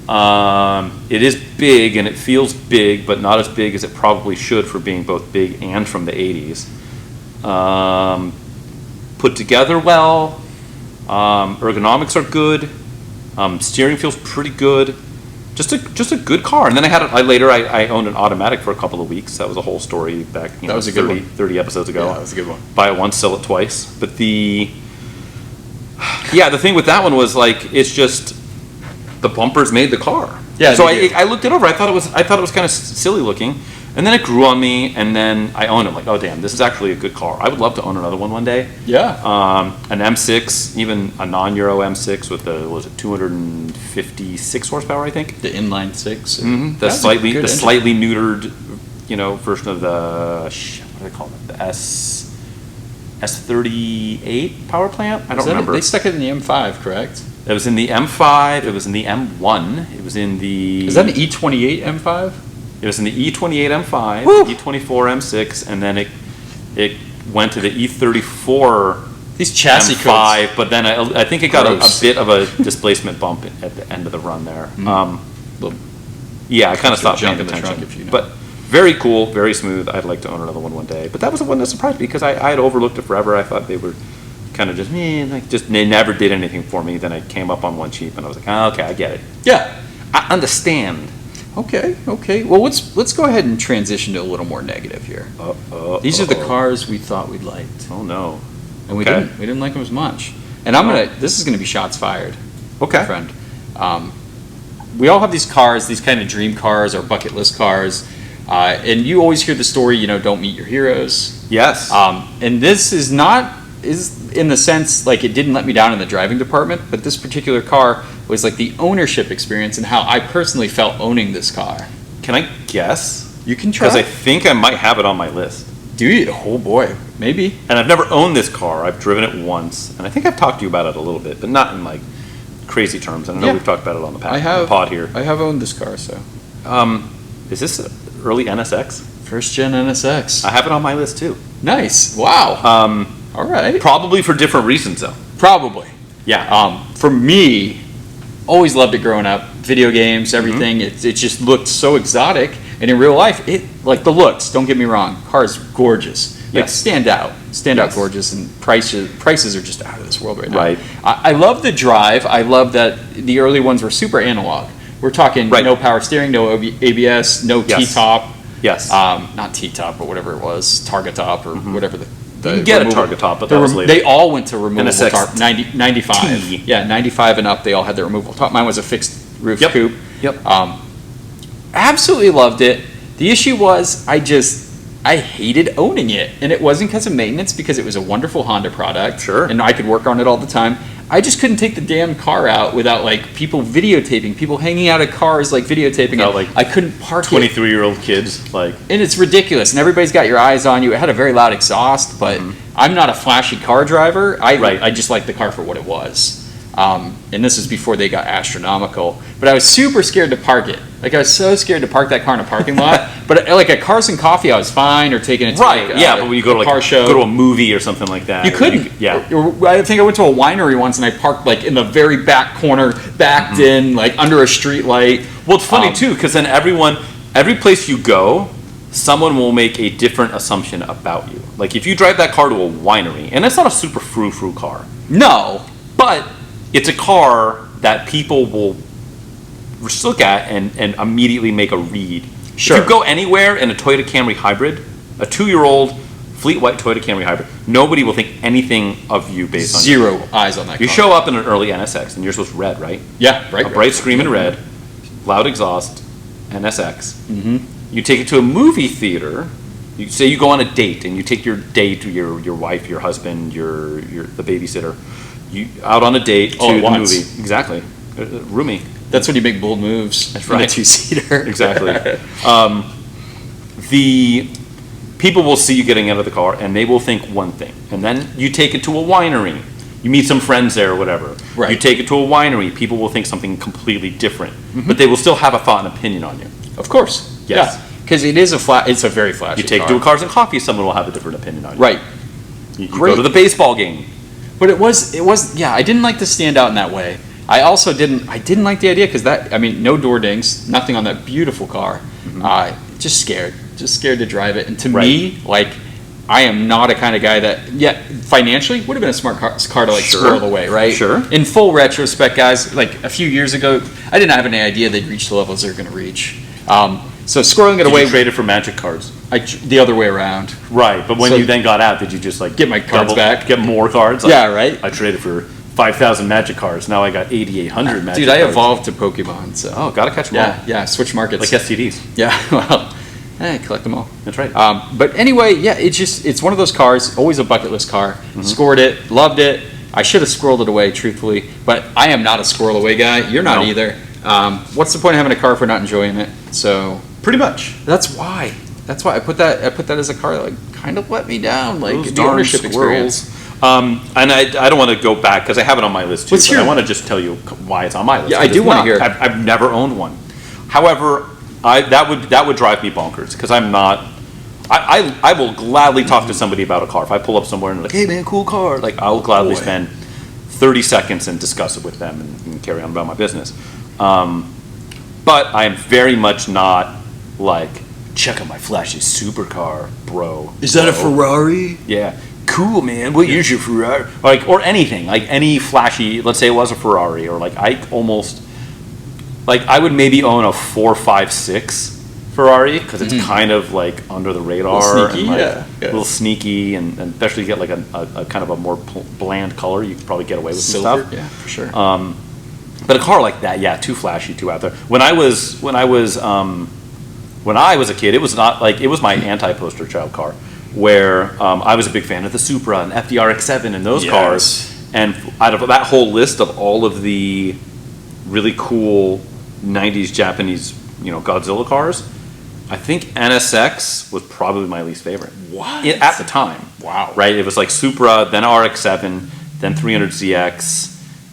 It is big and it feels big, but not as big as it probably should for being both big and from the 80s. Put together well. Ergonomics are good. Steering feels pretty good. Just a good car. And then I owned an automatic for a couple of weeks. That was a whole story back.
That was a good one.
30 episodes ago.
Yeah, that was a good one.
Buy it once, sell it twice. But the thing with that one was like it's just. The bumpers made the car.
Yeah.
So I looked it over. I thought it was kind of silly looking, And then it grew on me, and then I owned it. I'm like, oh damn, this is actually a good car. I would love to own another one day.
Yeah.
An M6, even a non-Euro M6 with the, what was it, 256 horsepower, I think.
The inline 6.
Mm-hmm. The slightly neutered, version of the what do they call it? The S38 power plant. I don't remember.
They stuck it in the M5, correct?
It was in the M5. It was in the M1. It was in the.
Is that an E28 M5?
It was in the E28 M5,
Woo!
E24 M6, and then it went to the E34
These chassis
M5.
codes.
But then I think it got a bit of a displacement bump at the end of the run there. Yeah, I kind of stopped paying attention. But very cool, very smooth. I'd like to own another one day. But that was the one that surprised me because I had overlooked it forever. I thought they were kind of just they never did anything for me. Then I came up on one cheap, and I was like, oh, okay, I get it.
Yeah,
I understand.
Okay. Well, let's go ahead and transition to a little more negative here. These are the cars we thought we'd liked.
Oh no,
and we didn't like them as much. And this is gonna be shots fired.
Okay,
my friend. We all have these cars, these kind of dream cars or bucket list cars, and you always hear the story, don't meet your heroes.
Yes.
And this is in the sense like it didn't let me down in the driving department, but this particular car was like the ownership experience and how I personally felt owning this car.
Can I guess?
You can try.
Because I think I might have it on my list.
Do you? Oh boy, maybe.
And I've never owned this car. I've driven it once, and I think I've talked to you about it a little bit, but not in like crazy terms. I know we've talked about it on the pod here.
I have owned this car, so.
Is this an early NSX?
First gen NSX.
I have it on my list too.
Nice. Wow. All right.
Probably for different reasons though.
Probably.
Yeah.
For me, always loved it growing up. Video games, everything. It just looked so exotic. And in real life, the looks, don't get me wrong, car is gorgeous. Like stand out gorgeous, and prices are just out of this world right now.
Right.
I love the drive. I love that the early ones were super analog. We're talking no power steering, no ABS, no T-top.
Yes.
Not T-top, but whatever it was, Target top or whatever the
you can get a Target top, but that was later.
They all went to removable
NSX
top. 95.
T.
Yeah, 95 and up, they all had the removable top. Mine was a fixed roof coupe.
Yep.
Absolutely loved it. The issue was I hated owning it. And it wasn't because of maintenance, because it was a wonderful Honda product.
Sure.
And I could work on it all the time. I just couldn't take the damn car out without people videotaping, people hanging out of cars videotaping it. I couldn't park
23-year-old kids
and it's ridiculous. And everybody's got your eyes on you. It had a very loud exhaust, but I'm not a flashy car driver. I just liked the car for what it was. And this is before they got astronomical. But I was super scared to park it. I was so scared to park that car in a parking lot. But at Carson Coffee, I was fine, or taking it to
but when you go to
car show,
go to a movie or something like that,
you couldn't. I think I went to a winery once, and I parked in the very back corner, backed in, under a street light.
Well, it's funny too, because then every place you go, someone will make a different assumption about you. Like if you drive that car to a winery, and it's not a super frou-frou car.
No,
but it's a car that people will just look at and immediately make a read.
Sure.
If you go anywhere in a Toyota Camry hybrid, a 2-year-old fleet white Toyota Camry hybrid, nobody will think anything of you based on
zero eyes on that car.
You show up in an early NSX, and yours was red, right?
Yeah, right.
A bright screaming red, loud exhaust, NSX. Mm-hmm. You take it to a movie theater. You say you go on a date, and you take your date, your wife, your husband, the babysitter, you out on a date to the movie. Exactly, roomy.
That's when you make bold moves.
That's right.
In a 2-seater.
Exactly. The people will see you getting out of the car, and they will think one thing, and then you take it to a winery. You meet some friends there or whatever.
Right.
You take it to a winery. People will think something completely different, but they will still have a thought and opinion on you.
Of course.
Yes.
Because it's a very flashy
You take
car.
it to a Cars and Coffee, someone will have a different opinion on you.
Right.
You go to the baseball game.
But it was I didn't like to stand out in that way. I also didn't like the idea because no door dings, nothing on that beautiful car. Just scared to drive it. And to me, I am not a kind of guy that, financially would have been a smart car to squirrel away, right?
Sure.
In full retrospect, guys, a few years ago, I didn't have any idea they'd reach the levels they're going to reach. So squirreling it away.
Did you trade it for magic cards?
The other way around.
Right, but when you then got out, did you just
get my cards back?
Get more cards?
Right.
I traded for 5,000 magic cards. Now I got 8,800 magic cards.
Dude, I evolved to Pokemon, so.
Oh, gotta catch them all.
Yeah, switch markets.
Like STDs.
Yeah, well, Collect them all.
That's right.
But anyway, yeah, it's one of those cars, always a bucket list car. Scored it, loved it. I should have squirreled it away, truthfully, but I am not a squirrel away guy. You're not either. What's the point of having a car if we're not enjoying it? So
pretty much.
that's why I put that as a car that like kind of let me down, like
Those
the
darn
ownership
squirrels.
experience.
And I don't want to go back because I have it on my list too.
Let's
But
hear
I
it.
want to just tell you why it's on my list.
Yeah, I
It's
do wanna
not.
hear it.
I've never owned one. However, that would drive me bonkers because I'm not. I will gladly talk to somebody about a car if I pull up somewhere and they're like, hey man, cool car. Like I'll gladly spend 30 seconds and discuss it with them and carry on about my business. But I am very much not like, check out my flashy supercar, bro.
Is that a
bro."
Ferrari?
Yeah. Cool, man. What is your Ferrari? Like, or anything. Like, any flashy, let's say it was a Ferrari, or like, I would maybe own a 456 Ferrari, because it's kind of like under the radar.
Sneaky,
and like,
yeah.
a little sneaky, and especially get like a kind of a more bland color, you could probably get away with some
Silver,
stuff.
yeah, for sure.
But a car like that, yeah, too flashy, too out there. When I was a kid, it was not like, it was my anti-poster child car, where I was a big fan of the Supra and FDR X7 and those cars. And out of that whole list of all of the really cool 90s Japanese, Godzilla cars, I think NSX was probably my least favorite.
What?
At the time.
Wow.
Right? It was like Supra, then RX-7, then 300ZX,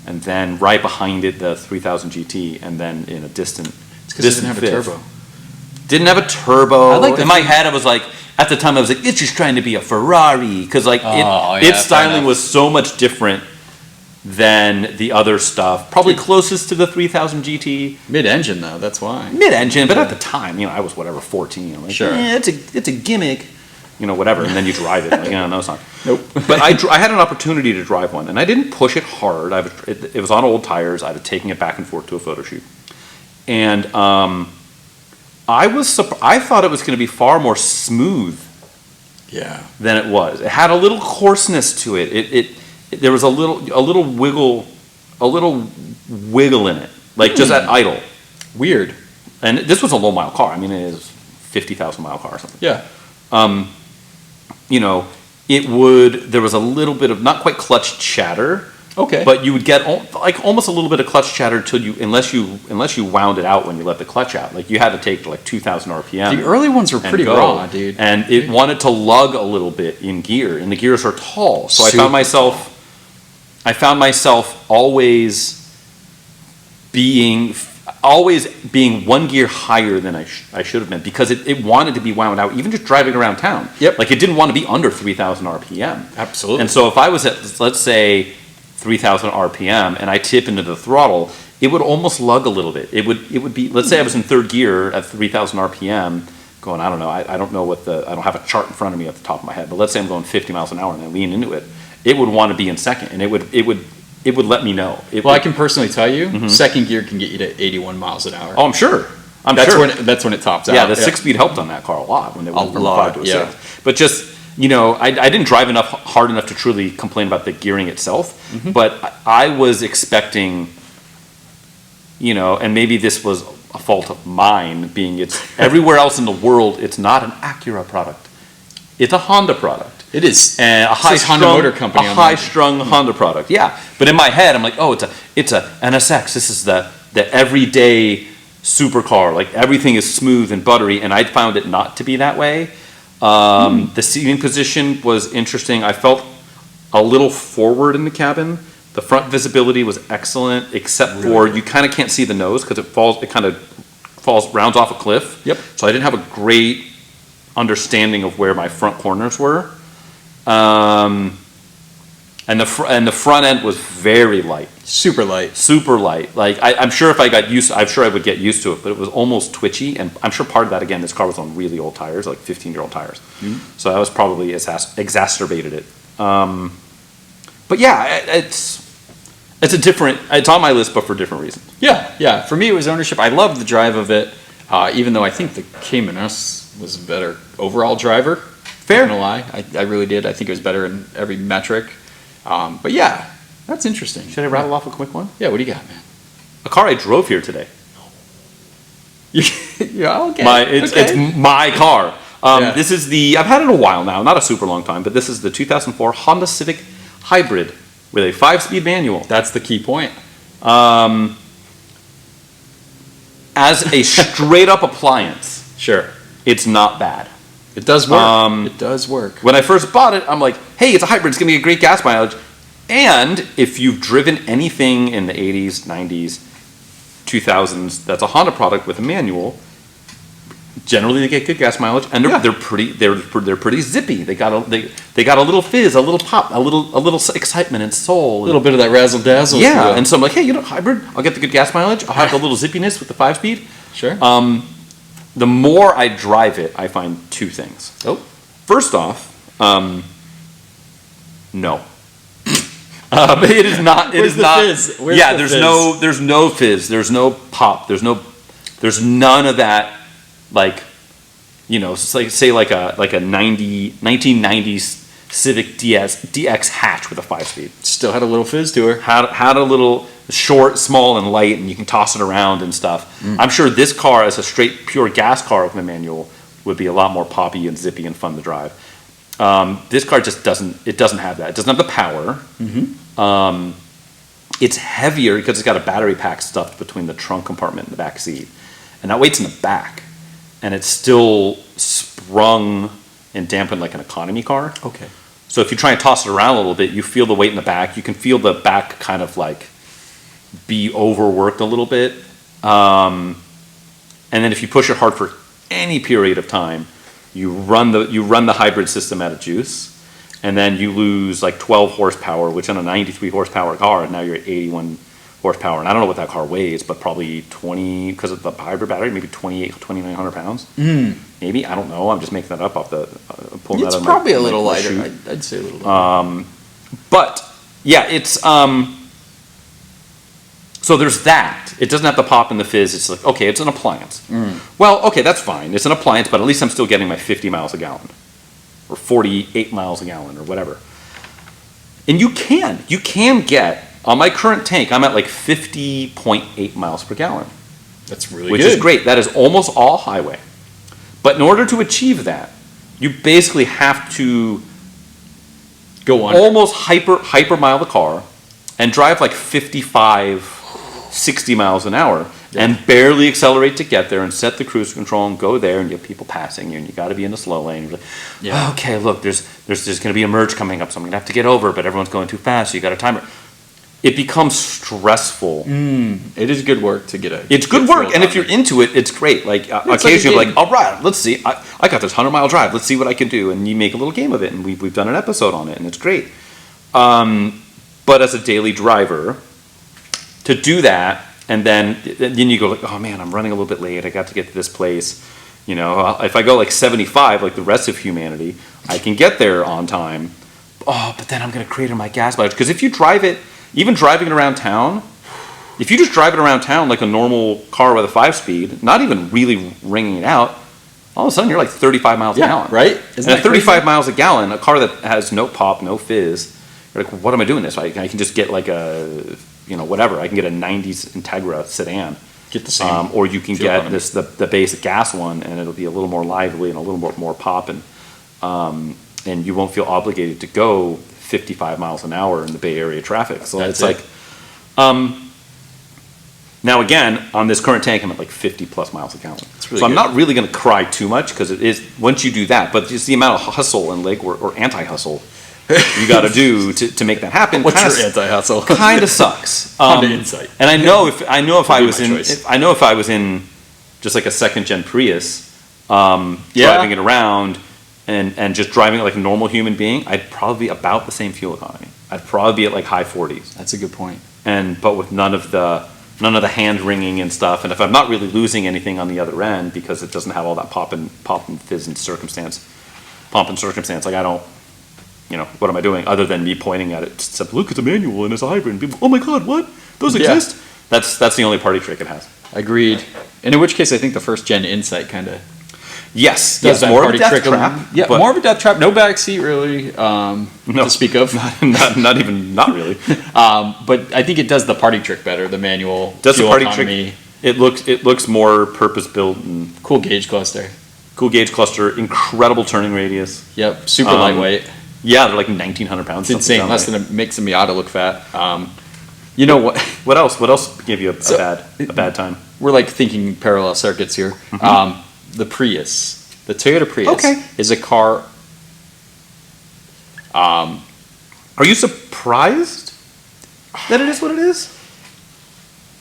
and then right behind it the 3000 GT, and then in a distant
Because it didn't have a
fifth.
turbo.
Didn't have a turbo.
I like
in my head, I was like, at the time, I was like, it's just trying to be a Ferrari, because like its styling was so much different than the other stuff. Probably closest to the 3000 GT.
Mid-engine though, that's why.
Mid-engine, but at the time, I was whatever 14. I'm like,
Sure.
it's a gimmick, whatever. And then you drive it, like, no, it's not.
Nope.
But I had an opportunity to drive one, and I didn't push it hard. It was on old tires. I was taking it back and forth to a photo shoot, and I thought it was going to be far more smooth
Yeah.
than it was. It had a little coarseness to it. There was a little wiggle in it, like just at idle.
Weird.
And this was a low mile car. I mean, it is 50,000 mile car or something.
Yeah.
There was a little bit of not quite clutch chatter.
Okay.
But you would get almost a little bit of clutch chatter unless you wound it out when you let the clutch out. Like you had to take like 2,000 RPM.
The early ones were pretty raw, dude.
And it wanted to lug a little bit in gear, and the gears are tall. So I found myself always being one gear higher than I should have been, because it wanted to be wound out, even just driving around town.
Yep.
Like it didn't want to be under 3,000 RPM.
Absolutely.
And so if I was at, let's say, 3,000 RPM and I tip into the throttle, it would almost lug a little bit. It would be, let's say I was in third gear at 3,000 RPM going, I don't know, I don't know I don't have a chart in front of me at the top of my head, but let's say I'm going 50 miles an hour and I lean into it, it would want to be in second, and it would let me know.
I can personally tell you, second gear can get you to 81 miles an hour.
Oh, I'm sure.
That's when it tops out.
Yeah, the 6-speed helped on that car a lot when they went from a 5 to a 6. But just, I didn't drive hard enough to truly complain about the gearing itself, but I was expecting, and maybe this was a fault of mine, being it's everywhere else in the world, it's not an Acura product. It's a Honda product.
It is.
And a high-strung
Honda Motor Company.
A high-strung Honda product, yeah. But in my head, I'm like, oh, it's a NSX. This is the everyday supercar. Like everything is smooth and buttery, and I found it not to be that way. The seating position was interesting. I felt a little forward in the cabin. The front visibility was excellent, except for you kind of can't see the nose because it rounds off a cliff.
Yep.
So I didn't have a great understanding of where my front corners were. And the front end was very light.
Super light.
Super light. Like I'm sure if I got used, I'm sure I would get used to it, but it was almost twitchy, and I'm sure part of that, again, this car was on really old tires, like 15-year-old tires. So that was probably exacerbated it. But yeah, it's on my list, but for different reasons.
Yeah. For me, it was ownership. I loved the drive of it, even though I think the Cayman S was a better overall driver.
Fair.
I'm not gonna lie, I really did. I think it was better in every metric. But yeah, that's interesting.
Should I rattle off a quick one?
Yeah, what do you got, man?
A car I drove here today.
Yeah, okay.
It's my car.
Yeah.
This is I've had it a while now, not a super long time, but this is the 2004 Honda Civic Hybrid with a 5-speed manual.
That's the key point.
As a straight up appliance,
Sure.
it's not bad.
It does work. It does work.
When I first bought it, I'm like, hey, it's a hybrid, it's gonna be a great gas mileage. And if you've driven anything in the 80s, 90s, 2000s, that's a Honda product with a manual, generally they get good gas mileage, and they're pretty zippy. They got a little fizz, a little pop, a little excitement and soul.
A little bit of that razzle dazzle.
Yeah, and so I'm like, hey, hybrid, I'll get the good gas mileage. I'll have the little zippiness with the 5-speed.
Sure.
The more I drive it, I find two things.
Oh.
First off, no. It is not. It
Where's
is
the
not.
fizz? Where's
Yeah,
the
there's
fizz?
no fizz. There's no pop. There's none of that. Like, it's like say like a 1990s Civic DX hatch with a 5-speed.
Still had a little fizz to her.
Had a little short, small, and light, and you can toss it around and stuff. I'm sure this car, as a straight pure gas car with a manual, would be a lot more poppy and zippy and fun to drive. This car just doesn't have that. It doesn't have the power. Mm-hmm. It's heavier because it's got a battery pack stuffed between the trunk compartment and the back seat, and that weight's in the back, and it's still sprung and dampened like an economy car.
Okay.
So if you try and toss it around a little bit, you feel the weight in the back. You can feel the back kind of like be overworked a little bit. And then if you push it hard for any period of time, you run the hybrid system out of juice, and then you lose like 12 horsepower, which on a 93 horsepower car, now you're at 81 horsepower. And I don't know what that car weighs, but probably 20, because of the hybrid battery, maybe 2,900 pounds. Maybe, I don't know. I'm just making that up off the pulling
It's
that out of
probably
my,
a little
my
lighter.
chute.
I'd say a little lighter.
But yeah, it's so there's that. It doesn't have the pop and the fizz. It's like, okay, it's an appliance. Well, okay, that's fine. It's an appliance, but at least I'm still getting my 50 miles a gallon or 48 miles a gallon or whatever. And you can get, on my current tank, I'm at like 50.8 miles per gallon.
That's really
which
good.
is great. That is almost all highway. But in order to achieve that, you basically have to
Go on.
almost hyper mile the car and drive like 55, 60 miles an hour and barely accelerate to get there and set the cruise control and go there, and you have people passing you, and you got to be in the slow lane. You're like,
Yeah.
okay, look, there's going to be a merge coming up, so I'm going to have to get over, but everyone's going too fast, so you got a timer. It becomes stressful.
It is good work to get a.
It's good work, and if you're into it, it's great. Like occasionally,
like a
like, all right, let's see. I got this 100-mile drive. Let's see what I can do, and you make a little game of it. And we've done an episode on it, and it's great. But as a daily driver, to do that, and then you go like, oh man, I'm running a little bit late. I got to get to this place. If I go like 75, like the rest of humanity, I can get there on time. Oh, but then I'm going to crater my gas mileage, because if you drive it. Even driving it around town, if you just drive it around town like a normal car with a 5-speed, not even really ringing it out, all of a sudden you're like 35 miles a gallon.
Right?
And at 35 miles a gallon, a car that has no pop, no fizz, you're like, what am I doing this? I can just get like a, whatever. I can get a 90s Integra sedan.
Get the same.
Or you can get the basic gas one, and it'll be a little more lively and a little more pop, and you won't feel obligated to go 55 miles an hour in the Bay Area traffic. So
That's
it's like, now again, on this current tank, I'm at like 50 plus miles a gallon.
Really
so I'm
good.
not really going to cry too much, because it is, once you do that, but it's the amount of hustle and legwork or anti-hustle you got to do to make that happen.
What's your anti-hustle?
Kind of sucks.
Honda Insight.
And I know if I was in,
choice.
I know if I was in just like a second gen Prius, driving it around, and just driving it like a normal human being, I'd probably be about the same fuel economy. I'd probably be at like high 40s.
That's a good point.
But with none of the hand wringing and stuff. And if I'm not really losing anything on the other end, because it doesn't have all that pop and fizz and pomp and circumstance, like I don't, what am I doing other than me pointing at it? Except, look, it's a manual and it's a hybrid. And people, oh my God, what? Those exist? That's the only party trick it has.
Agreed. And in which case, I think the first gen Insight kind of.
Yes,
more
of a death trap.
Yeah, more of a death trap. No backseat really, to speak of.
not really.
But I think it does the party trick better. The manual
Does the
fuel
party
economy.
trick? It looks more purpose built and
Cool gauge cluster.
cool gauge cluster, incredible turning radius.
Yep, super lightweight.
Yeah, they're like 1,900 pounds.
It's insane. Less than it makes a Miata look fat. You know what?
What else? What else gave you a bad time?
We're like thinking parallel circuits here. The Prius, the Toyota Prius, is a car.
Are you surprised that it is what it is?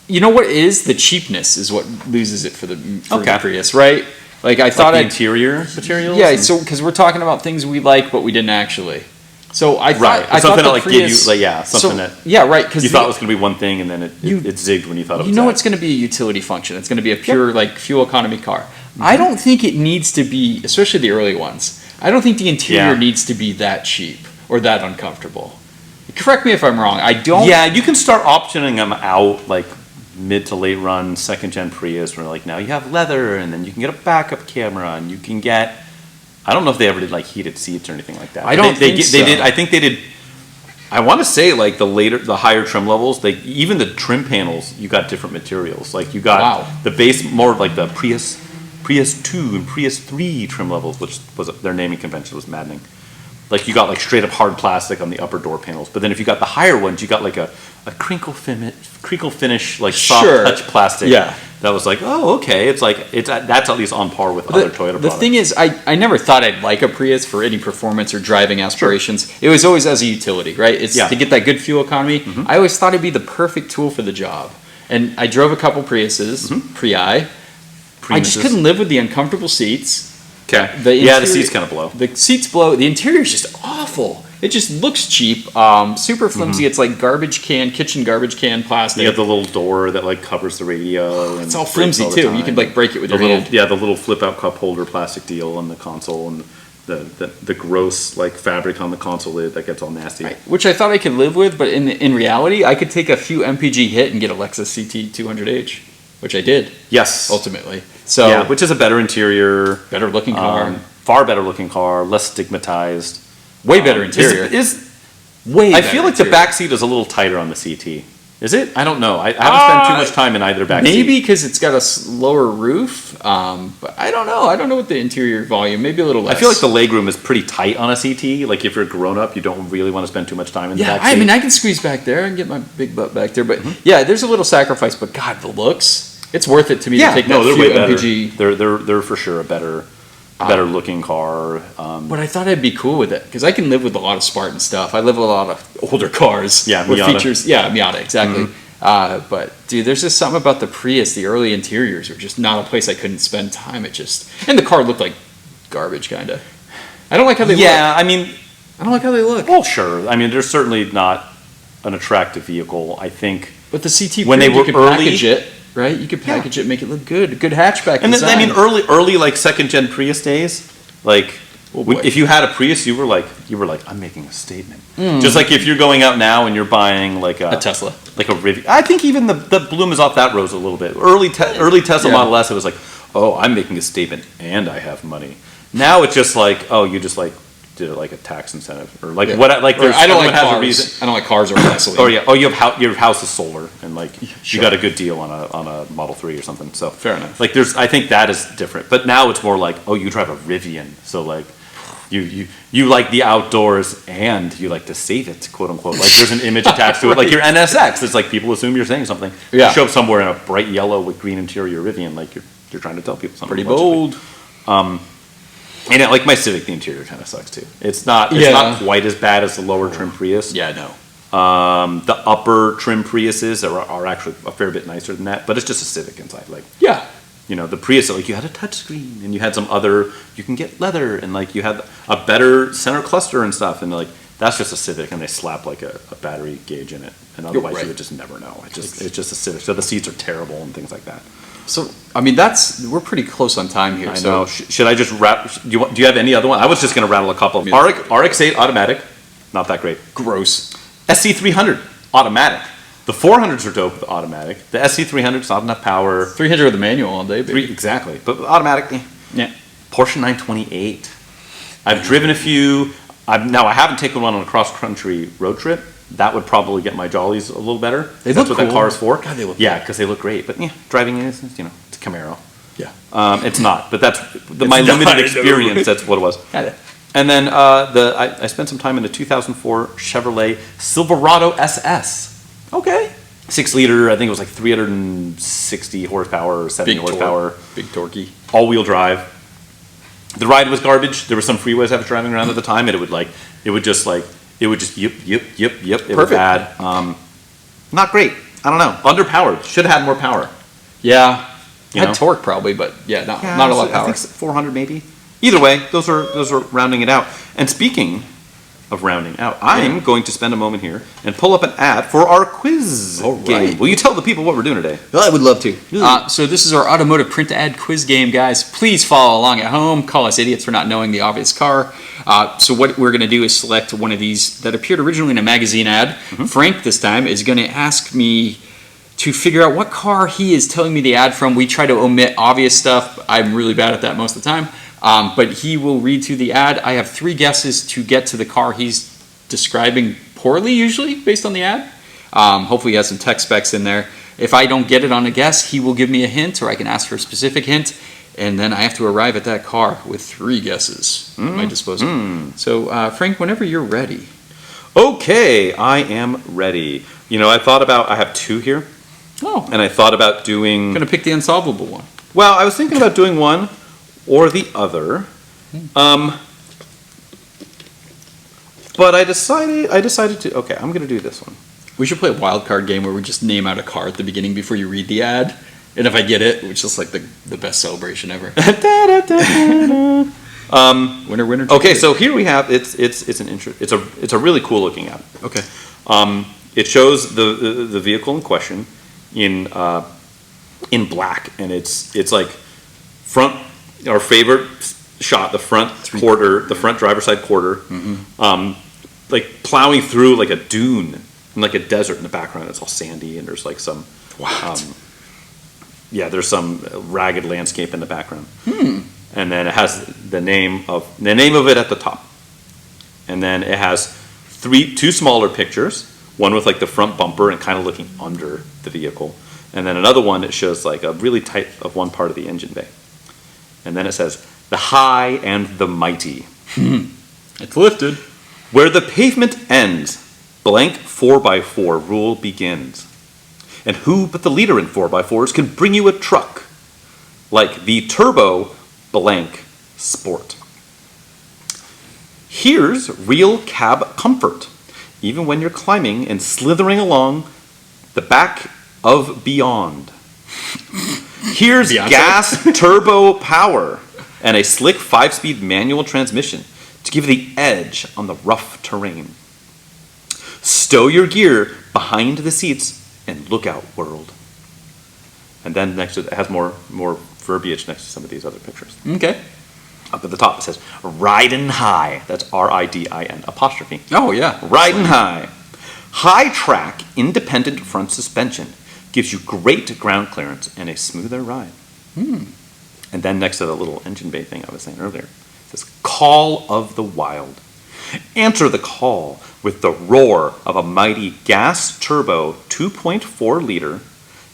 You know what is the cheapness is what loses it for the Prius, right? Like I thought,
the interior materials.
Yeah, so because we're talking about things we like, but we didn't actually. So I thought, I
something
thought
that
Prius,
give you something that
right, because
you thought was going to be one thing and then it zigged when you thought it was.
You know, it's going to be a utility function. It's going to be a pure like fuel economy car. I don't think it needs to be, especially the early ones. I don't think the interior needs to be that cheap or that uncomfortable. Correct me if I'm wrong. I don't.
Yeah, you can start optioning them out like mid to late run second gen Prius where like now you have leather and then you can get a backup camera and you can get. I don't know if they ever did like heated seats or anything like that.
I don't think so.
They did. I think they did. I want to say like the higher trim levels, even the trim panels, you got different materials. Like you got the base more like the Prius 2 and Prius 3 trim levels, which was their naming convention was maddening. Like you got like straight up hard plastic on the upper door panels, but then if you got the higher ones, you got like a crinkle finish like soft touch plastic.
Yeah.
That was like, oh, okay. It's like that's at least on par with other Toyota products.
The thing is, I never thought I'd like a Prius for any performance or driving aspirations. It was always as a utility, right? It's to get that good fuel economy. I always thought it'd be the perfect tool for the job. And I drove a couple Priuses, Prii. I just couldn't live with the uncomfortable seats.
Okay. The seats kind of blow.
The seats blow. The interior is just awful. It just looks cheap, super flimsy. It's like kitchen garbage can plastic.
You have the little door that like covers the radio. And
it's all flimsy too. You can like break it with your hand.
Yeah, the little flip out cup holder plastic deal on the console and the gross like fabric on the console lid that gets all nasty.
Right. Which I thought I could live with, but in reality, I could take a few MPG hit and get a Lexus CT 200H, which I did.
Yes.
Ultimately. So
which is a better interior,
better looking car,
far better looking car, less stigmatized.
Way better interior.
I feel like the back seat is a little tighter on the CT. Is it? I don't know. I haven't spent too much time in either back seat.
Maybe because it's got a lower roof, but I don't know. I don't know what the interior volume. Maybe a little less.
I feel like the legroom is pretty tight on a CT. Like if you're a grown up, you don't really want to spend too much time in the back seat.
I mean, I can squeeze back there and get my big butt back there. But yeah, there's a little sacrifice. But God, the looks, it's worth it to me to take that few MPG.
They're for sure a better looking car.
But I thought I'd be cool with it because I can live with a lot of Spartan stuff. I live with a lot of older cars with
Miata.
features. Yeah, Miata, exactly. But dude, there's just something about the Prius. The early interiors were just not a place I couldn't spend time. And the car looked like garbage, kind of. I don't like how they look.
Yeah, I mean,
I don't like how they look.
Well, sure. I mean, they're certainly not an attractive vehicle. I think.
But the CT
when they were
you could
early,
package it. Right, you could package it, make it look good. A good hatchback
and
design.
then, I mean, early like second gen Prius days, like if you had a Prius, you were like, I'm making a statement. Just like if you're going out now and you're buying like a
Tesla,
like a Rivian. I think even the bloom is off that rose a little bit. Early Tesla Model S, it was like, oh, I'm making a statement and I have money. Now it's just like, oh, you just like did it like a tax incentive or like what? Like there's
I don't like
has
cars.
A reason.
I don't like cars or gasoline.
Your house is solar and like you got a good deal on a Model 3 or something. So
fair enough.
Like I think that is different. But now it's more like, oh, you drive a Rivian, so like you like the outdoors and you like to save it, quote unquote. Like there's an image attached to it, like your NSX. It's like people assume you're saying something.
Yeah.
You show up somewhere in a bright yellow with green interior Rivian, like you're trying to tell people something.
Pretty bold.
And like my Civic, the interior kind of sucks too. It's not quite as bad as the lower trim Prius.
Yeah, no.
The upper trim Priuses are actually a fair bit nicer than that, but it's just a Civic inside. Like the Prius, like you had a touchscreen and you had some other, you can get leather and like you had a better center cluster and stuff, and like that's just a Civic, and they slap like a battery gauge in it, and otherwise you would just never know. It's just a Civic, so the seats are terrible and things like that.
So I mean, we're pretty close on time here.
I know. Should I just wrap? Do you have any other one? I was just going to rattle a couple. RX-8 automatic, not that great.
Gross.
SC300 automatic. The 400s are dope with automatic. The SC300's not enough power.
300 with the manual all day, baby.
Exactly, but automatic.
Yeah.
Porsche 928. I've driven a few. I haven't taken one on a cross-country road trip. That would probably get my jollies a little better.
They
That's
look
what that
cool.
car is for.
God, they look
yeah,
cool.
because they look great. But yeah, driving it is, it's a Camaro.
Yeah.
It's not, but that's my
not,
limited
no.
experience. That's what it was.
Got it.
And then I spent some time in the 2004 Chevrolet Silverado SS.
Okay.
6-liter, I think it was like 360 horsepower or 70 horsepower.
Big torquey.
All-wheel drive. The ride was garbage. There were some freeways I was driving around at the time, and it would just yip. It was bad. Not great. I don't know. Underpowered. Should have had more power.
Yeah.
You
Had
know?
torque probably, but not a lot of power.
I think 400 maybe. Either way, those are rounding it out. And speaking of rounding out, I'm going to spend a moment here and pull up an ad for our quiz game. Will you tell the people what we're doing today?
Well, I would love to. So this is our automotive print ad quiz game, guys. Please follow along at home. Call us idiots for not knowing the obvious car. So what we're going to do is select one of these that appeared originally in a magazine ad.
Mm-hmm.
Frank this time is going to ask me to figure out what car he is telling me the ad from. We try to omit obvious stuff. I'm really bad at that most of the time. But he will read through the ad. I have 3 guesses to get to the car he's describing poorly, usually, based on the ad. Hopefully he has some tech specs in there. If I don't get it on a guess, he will give me a hint, or I can ask for a specific hint, and then I have to arrive at that car with 3 guesses at my disposal. So, Frank, whenever you're ready.
Okay, I am ready. I have 2 here, and I thought about doing...
I'm going to pick the unsolvable one.
Well, I was thinking about doing one or the other. But I decided to, okay, I'm going to do this one.
We should play a wild card game where we just name out a car at the beginning before you read the ad. And if I get it, it's just like the best celebration ever. Winner.
Okay, so here we have, it's a really cool looking ad.
Okay.
It shows the vehicle in question in black, and it's like our favorite shot, the front quarter, the front driver's side quarter, like plowing through like a dune and like a desert in the background. It's all sandy, and there's like some there's some ragged landscape in the background. And then it has the name of it at the top, and then it has 2 smaller pictures. One with like the front bumper and kind of looking under the vehicle, and then another one that shows like a really tight of one part of the engine bay. And then it says, the high and the mighty.
It's lifted.
Where the pavement ends, blank 4x4 rule begins. And who but the leader in 4x4s can bring you a truck like the Turbo blank Sport. Here's real cab comfort, even when you're climbing and slithering along the back of Beyond. Here's
Beyonce?
gas turbo power and a slick 5-speed manual transmission to give you the edge on the rough terrain. Stow your gear behind the seats and look out, world. And then next to it has more verbiage next to some of these other pictures.
Okay.
Up at the top it says, riding high. That's R-I-D-I-N apostrophe.
Oh, yeah.
Riding high. High track independent front suspension gives you great ground clearance and a smoother ride. And then next to the little engine bay thing I was saying earlier, it says, call of the wild. Answer the call with the roar of a mighty gas turbo 2.4 liter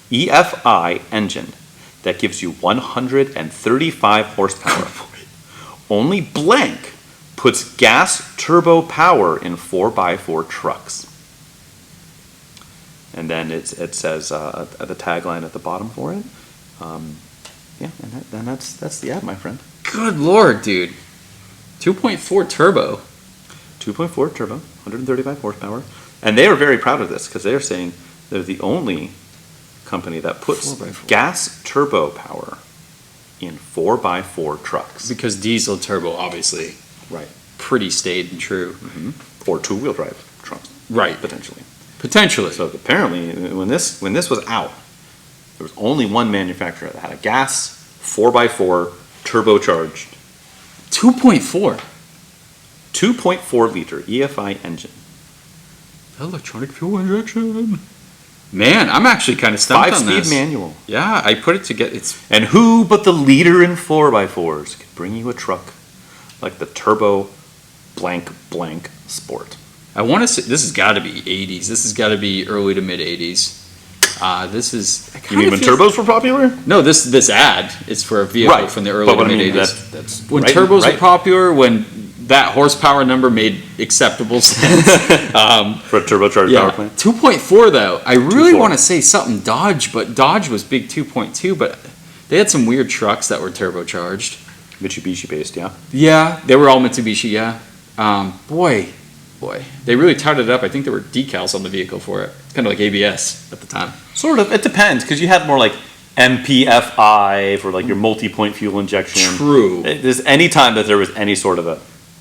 EFI engine that gives you 135 horsepower. Only blank puts gas turbo power in 4x4 trucks. And then it says the tagline at the bottom for it. And that's the ad, my friend.
Good Lord, dude. 2.4 turbo.
2.4 turbo, 135 horsepower. And they are very proud of this because they're saying they're the only company that puts
4x4.
gas turbo power in 4x4 trucks.
Because diesel turbo, obviously,
Right.
pretty staid and true.
Or 2-wheel drive trucks.
Right.
Potentially.
Potentially.
So apparently, when this was out, there was only one manufacturer that had a gas 4x4 turbocharged
2.4.
2.4 liter EFI engine.
Electronic fuel injection. Man, I'm actually kind of stumped on
5-speed
this.
manual.
Yeah, I put it together. It's
And who but the leader in 4x4s could bring you a truck like the Turbo blank blank sport.
I want to say this has got to be 80s. This has got to be early to mid 80s. This is.
You mean when turbos were popular?
No, this ad is for a vehicle from the early to mid 80s.
That's
when
right,
turbos
right.
were popular, when that horsepower number made acceptable sense.
For a turbocharged power plant.
2.4 though. I really
2.4.
want to say something Dodge, but Dodge was big 2.2, but they had some weird trucks that were turbocharged.
Mitsubishi based, yeah.
Yeah, they were all Mitsubishi, yeah. Boy, they really touted it up. I think there were decals on the vehicle for it. Kind of like ABS at the time.
Sort of. It depends, because you had more like MPFI for like your multi-point fuel injection.
True.
There's any time that there was any sort of a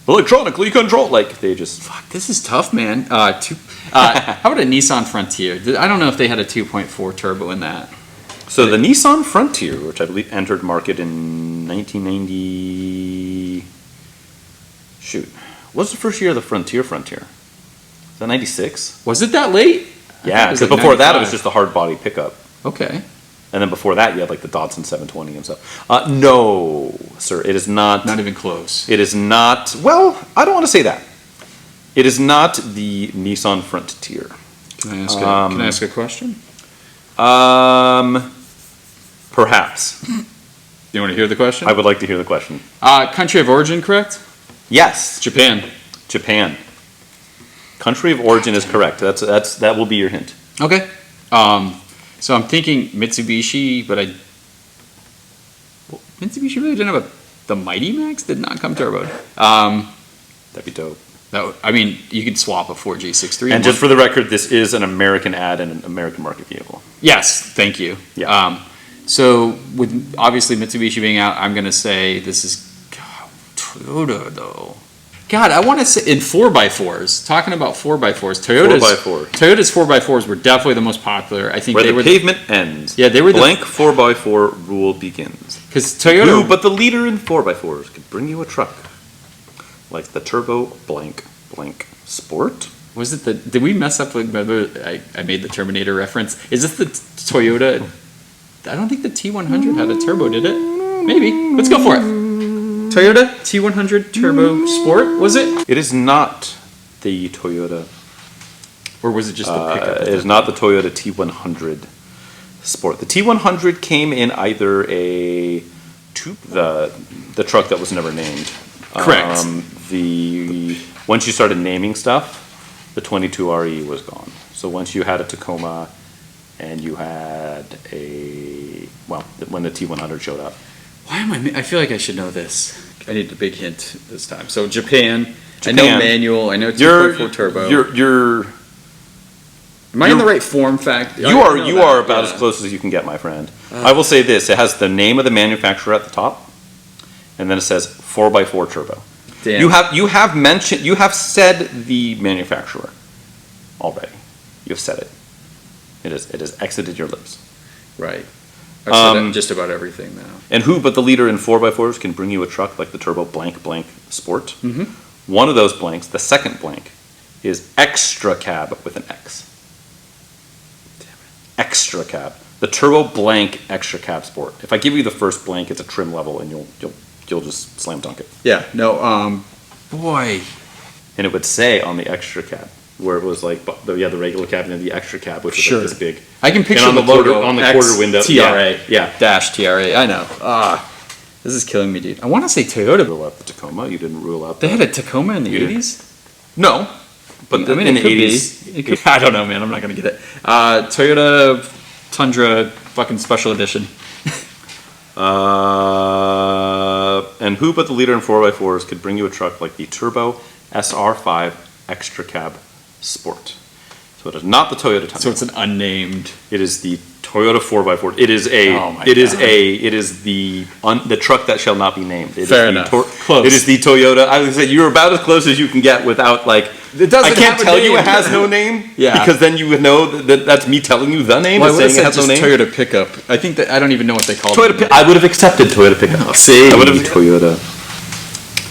electronically controlled, like they just.
Fuck, this is tough, man. How about a Nissan Frontier? I don't know if they had a 2.4 turbo in that.
So the Nissan Frontier, which I believe entered market in 1990. Shoot, what's the first year of the Frontier? Is that 96?
Was it that late?
Yeah, because
like
before that it
95.
was just a hard body pickup.
Okay.
And then before that, you had like the Datsun 720 and stuff. No, sir, it is not.
Not even close.
It is not. Well, I don't want to say that. It is not the Nissan Frontier.
Can I ask a question?
Perhaps.
You want to hear the question?
I would like to hear the question.
Country of origin, correct?
Yes,
Japan.
Japan. Country of origin is correct. That will be your hint.
Okay. So I'm thinking Mitsubishi, but Mitsubishi really didn't have the Mighty Max did not come turboed.
That'd be dope.
I mean, you could swap a 4G63.
And just for the record, this is an American ad and an American market vehicle.
Yes, thank you.
Yeah.
So with obviously Mitsubishi being out, I'm gonna say this is Toyota though. God, I want to say in 4x4s. Talking about 4x4s, Toyota's 4x4s were definitely the most popular. I think
Where
they
the
were
pavement ends.
Yeah, they were
blank 4x4 rule begins.
Because Toyota.
Ooh, but the leader in 4x4s could bring you a truck like the turbo blank sport.
Was it did we mess up? Remember, I made the Terminator reference. Is this the Toyota? I don't think the T100 had a turbo, did it? Maybe. Let's go for it. Toyota T100 Turbo Sport, was it?
It is not the Toyota.
Or was it just the pickup?
It is not the Toyota T100 Sport. The T100 came in either the truck that was never named.
Correct.
Once you started naming stuff, the 22RE was gone. So once you had a Tacoma and you had when the T100 showed up.
Why am I feel like I should know this. I need a big hint this time. So Japan. I know manual, I know 2.4 turbo. Am I in the right form fact?
You are about as close as you can get, my friend. I will say this, it has the name of the manufacturer at the top, and then it says 4x4 turbo.
Damn.
You have said the manufacturer already. You've said it. It has exited your lips.
Right. I've said just about everything now.
And who but the leader in 4x4s can bring you a truck like the Turbo blank Sport?
Mm-hmm.
One of those blanks, the second blank, is extra cab with an X. Damn it. Extra cab. The Turbo blank extra cab Sport. If I give you the first blank, it's a trim level, and you'll just slam dunk it.
Yeah. No. Boy.
And it would say on the extra cab, where it was like the regular cab and then the extra cab, which was like this big.
I can picture
and
the logo
on the quarter window.
TRA.
Yeah.
Dash TRA. I know. This is killing me, dude. I want to say Toyota.
Rule out the Tacoma. You didn't rule out.
They had a Tacoma in the
You did.
80s?
No, but in the 80s.
I don't know, man. I'm not gonna get it. Toyota Tundra, fucking special edition.
And who but the leader in 4x4s could bring you a truck like the Turbo SR5 Extra Cab Sport? So it is not the Toyota Tundra.
So it's an unnamed.
It is the Toyota 4x4. It is the truck that shall not be named.
Fair enough.
Close. It is the Toyota. I would say you're about as close as you can get without like.
It doesn't
I can't
have a
tell you
name.
it has no name.
Yeah.
Because then you would know that's me telling you the name.
Well,
and
I would
saying
have
it
said
has
just
no name.
Toyota pickup. I think that I don't even know what they called it.
I would have accepted Toyota pickup.
See,
I would have Toyota.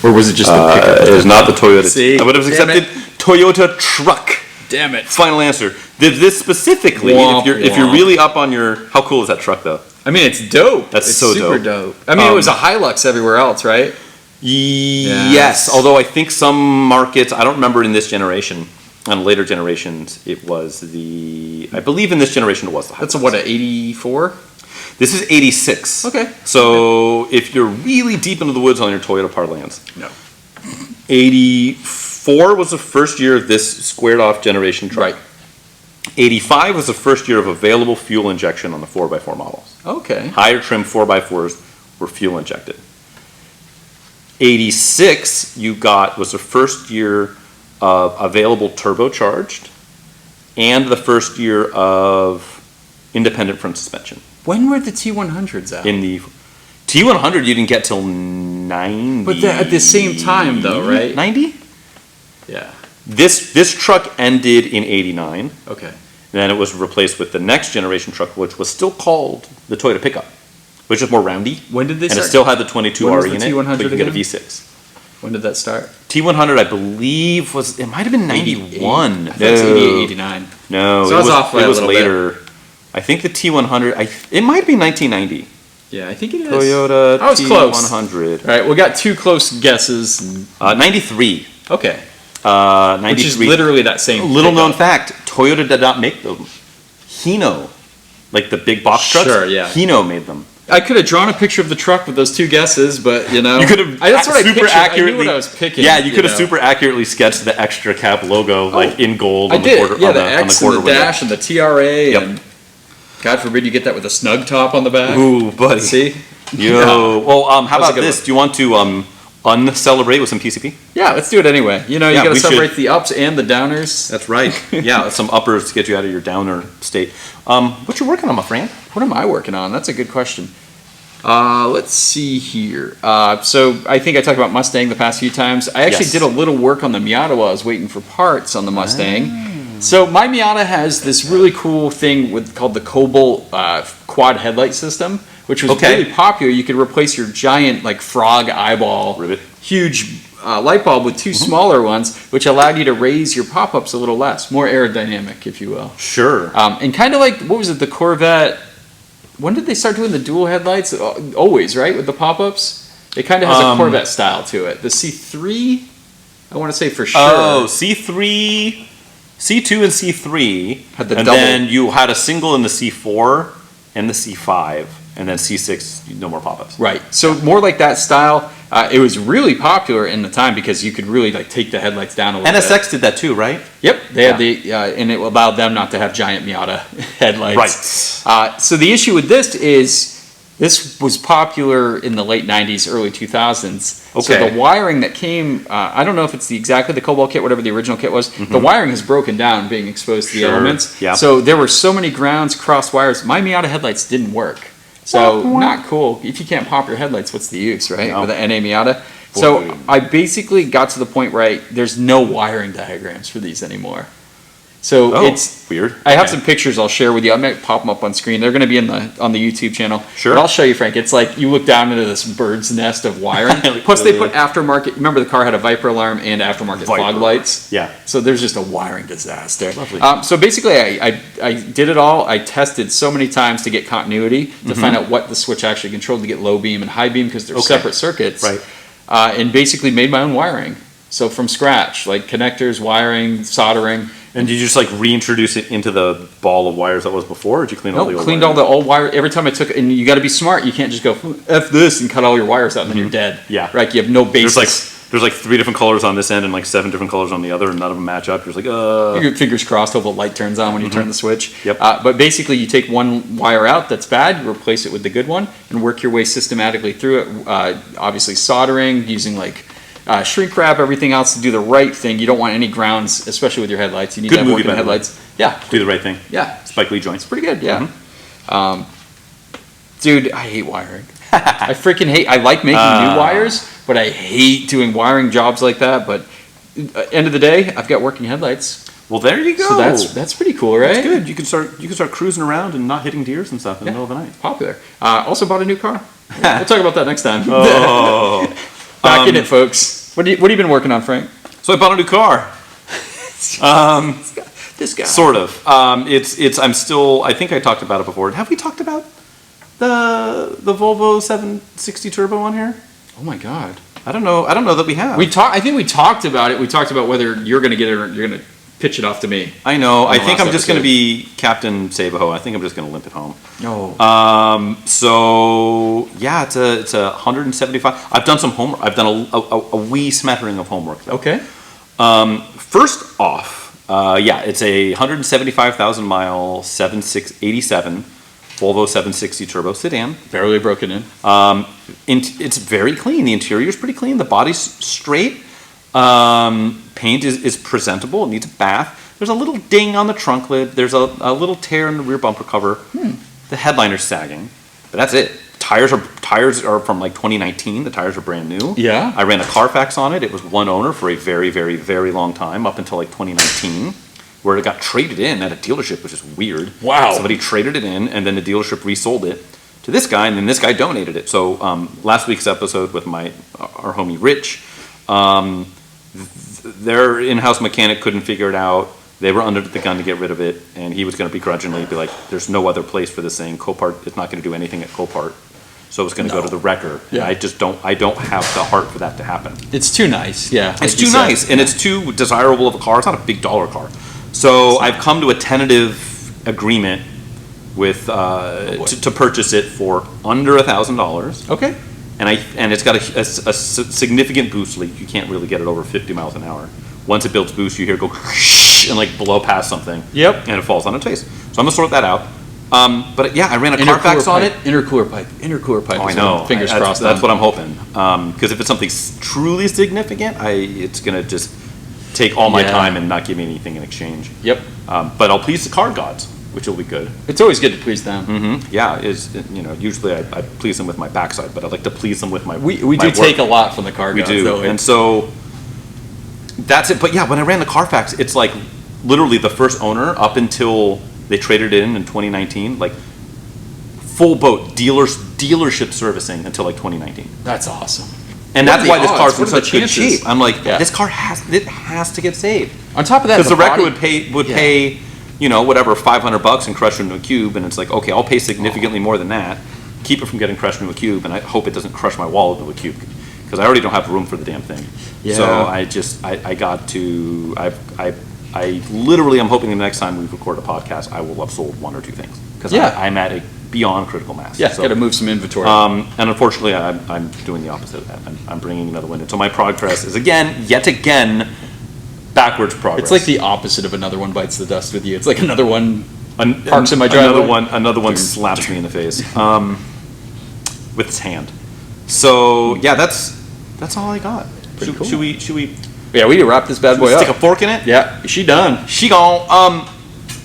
Or was it just the pickup?
It is not the Toyota.
See?
I would have accepted Toyota truck.
Damn it.
Final answer. This specifically, if you're really up on your, how cool is that truck though?
I mean, it's dope.
That's
it's
so
super dope. I mean, it was a Hilux everywhere else, right?
Yes, although I think some markets, I don't remember in this generation. On later generations, it was I believe in this generation it was the high.
That's a, what, a 84?
This is 86.
Okay.
So if you're really deep into the woods on your Toyota Parlands.
No.
84 was the first year of this squared off generation truck.
Right.
85 was the first year of available fuel injection on the 4x4 models.
Okay.
Higher trim 4x4s were fuel injected. 86 was the first year of available turbocharged and the first year of independent front suspension.
When were the T100s out?
In the T100 you didn't get till 90.
But at the same time though, right?
90?
Yeah.
This truck ended in 89.
Okay.
Then it was replaced with the next generation truck, which was still called the Toyota Pickup, which is more roundy.
When did they
and
start?
it still had the 22
When was
RE
the
in it,
T100
but you could get a
again?
V6.
When did that start?
T100, I believe, it might have been 91.
I thought it was 88, 89.
No,
So I was off by
it
a
was
little
later. I think the T100, it might be 1990.
Yeah, I think it is.
Toyota
I was
T100.
close. All right, we got two close guesses.
93.
Okay.
93.
Which is literally that same
Little known
pickup.
fact, Toyota did not make them. Hino, like the big box trucks,
Sure, yeah.
Hino made them.
I could have drawn a picture of the truck with those two guesses, but you know,
You could have
that's what I
super
pictured.
accurately.
I knew what I was picking.
Yeah, you could have
know.
super accurately sketched the extra cap logo like in gold
I
on
did.
the quarter.
Yeah,
on
the
the, on the
X
quarter
and the dash and the TRA,
Yep.
and God forbid you get that with a snug top on the back.
Ooh, buddy.
See?
Yo.
Yeah.
Well, how
That's a
about
good
this?
one.
Do you want to uncelebrate with some PCP?
Yeah, let's do it anyway. You know, you
Yeah,
got to
we should.
celebrate the ups and the downers.
That's right. Yeah, some uppers to get you out of your downer state. What you working on, my friend?
What am I working on? That's a good question. Let's see here. So I think I talked about Mustang the past few times. I actually
Yes.
did a little work on the Miata while I was waiting for parts on the Mustang. So my Miata has this really cool thing called the Cobalt quad headlight system, which was
Okay.
really popular. You could replace your giant like frog eyeball,
Ribbit.
huge light bulb with two smaller ones, which allowed you to raise your pop-ups a little less, more aerodynamic, if you will.
Sure.
And kind of like, what was it, the Corvette? When did they start doing the dual headlights? Always, right, with the pop-ups? It kind of has a Corvette style to it. The C3, I want to say for sure.
Oh, C3, C2 and C3.
Had the
and
double.
then you had a single in the C4 and the C5. And then C6, no more pop-ups.
Right. So more like that style. It was really popular in the time because you could really like take the headlights down a little bit.
NSX did that too, right?
Yep. They had and it allowed them not to have giant Miata headlights.
Right.
So the issue with this is this was popular in the late 90s, early 2000s.
Okay.
So the wiring that came, I don't know if it's exactly the Cobalt kit, whatever the original kit was, the wiring has broken down being exposed to the
Sure.
elements.
Yeah.
So there were so many grounds, crossed wires. My Miata headlights didn't work. So not cool. If you can't pop your headlights, what's the use, right?
No.
With the NA Miata. So I basically got to the point where there's no wiring diagrams for these anymore. So it's
weird.
I have
Okay.
some pictures I'll share with you. I might pop them up on screen. They're going to be on the YouTube channel.
Sure.
But I'll show you, Frank. It's like you look down into this bird's nest of wiring. Plus, they put aftermarket. Remember, the car had a Viper alarm and aftermarket fog lights.
Yeah.
So there's just a wiring disaster.
Lovely.
So basically, I did it all. I tested so many times to get continuity to find out what the switch actually controlled to get low beam and high beam because they're separate circuits.
Right.
And basically made my own wiring. So from scratch, like connectors, wiring, soldering.
And did you just like reintroduce it into the ball of wires that was before, or did you clean all the old
Cleaned
wiring?
all the old wire. Every time I took it, and you got to be smart. You can't just go F this and cut all your wires out, and then you're dead.
Yeah.
Right. You have no basis.
There's like 3 different colors on this end and like 7 different colors on the other, and none of them match up. You're just like,
Your fingers crossed, hope the light turns on when you turn the switch.
Yep.
But basically, you take one wire out that's bad, you replace it with the good one, and work your way systematically through it. Obviously, soldering, using like shrink wrap, everything else to do the right thing. You don't want any grounds, especially with your headlights. You need
Good
to have
movie,
working
by the way.
headlights. Yeah.
do the right thing.
Yeah.
Spike Lee joints.
Pretty good. Yeah. Dude, I hate wiring. I freaking hate. I like making new wires, but I hate doing wiring jobs like that. But end of the day, I've got working headlights,
Well, there you go.
so that's pretty cool, right?
That's good. You can start cruising around and not hitting deers and stuff in the middle of the night.
Popular. Also bought a new car. We'll talk about that next time.
Oh.
Back in it, folks. What have you been working on, Frank?
So I bought a new car.
This guy.
Sort of. I'm still. I think I talked about it before. Have we talked about the Volvo 760 Turbo on here?
Oh my God.
I don't know that we have.
I think we talked about it. We talked about whether you're going to get it or you're going to pitch it off to me.
I know. I think I'm just going to be Captain Save-A-Ho. I think I'm just going to limp it home.
No.
So yeah, it's a 175. I've done some homework. I've done a wee smattering of homework, though.
Okay.
First off, it's a 175,000 mile 8687 Volvo 760 turbo sedan.
Barely broken in.
It's very clean. The interior is pretty clean. The body's straight. Paint is presentable. It needs a bath. There's a little ding on the trunk lid. There's a little tear in the rear bumper cover. The headliner's sagging, but that's it. Tires are from like 2019. The tires are brand new.
Yeah.
I ran a Carfax on it. It was one owner for a very, very, very long time, up until like 2019, where it got traded in at a dealership, which is weird.
Wow.
Somebody traded it in, and then the dealership resold it to this guy, and then this guy donated it. So last week's episode with our homie Rich, their in-house mechanic couldn't figure it out. They were under the gun to get rid of it, and he was going to begrudgingly be like, "There's no other place for this thing. Copart is not going to do anything at Copart." So it was going to go to the wrecker.
Yeah.
And I don't have the heart for that to happen.
It's too nice. Yeah.
It's too nice, and it's too desirable of a car. It's not a big dollar car. So I've come to a tentative agreement with to purchase it for under $1,000.
Okay.
And it's got a significant boost leak. You can't really get it over 50 miles an hour. Once it builds boost, you hear it go and like blow past something.
Yep.
And it falls on its face. So I'm gonna sort that out. But yeah, I ran a Carfax on it.
Intercooler pipe.
Oh, I know.
Fingers crossed.
That's what I'm hoping. Because if it's something truly significant, it's gonna just take all my time and not give me anything in exchange.
Yep.
But I'll please the car gods, which will be good.
It's always good to please them.
Mm-hmm. Yeah. Usually I please them with my backside, but I like to please them with my.
We
my
do
work.
take a lot from the car gods.
We do,
though.
and so that's it. But yeah, when I ran the Carfax, it's like literally the first owner up until they traded it in 2019, like full boat dealership servicing until like 2019.
That's awesome.
And that's why this car's in such good
chances?
shape. I'm like, this car has to get saved.
On top of that,
because the wrecker would pay, whatever, $500 and crush it into a cube, and it's like, okay, I'll pay significantly more than that, keep it from getting crushed into a cube, and I hope it doesn't crush my wallet into a cube, because I already don't have room for the damn thing.
Yeah.
So I literally am hoping the next time we record a podcast, I will have sold one or two things, because I'm at a beyond critical mass.
Yeah, got to move some inventory.
And unfortunately, I'm doing the opposite of that. I'm bringing another one in. So my progress is yet again, backwards progress.
It's like the opposite of another one bites the dust with you. It's like another one parks in my driveway.
Another one slaps me in the face with its hand. So yeah, that's all I got.
Pretty cool.
Should we?
Yeah, we need to wrap this bad boy up.
Stick a fork in it.
Yeah, she done.
She gone.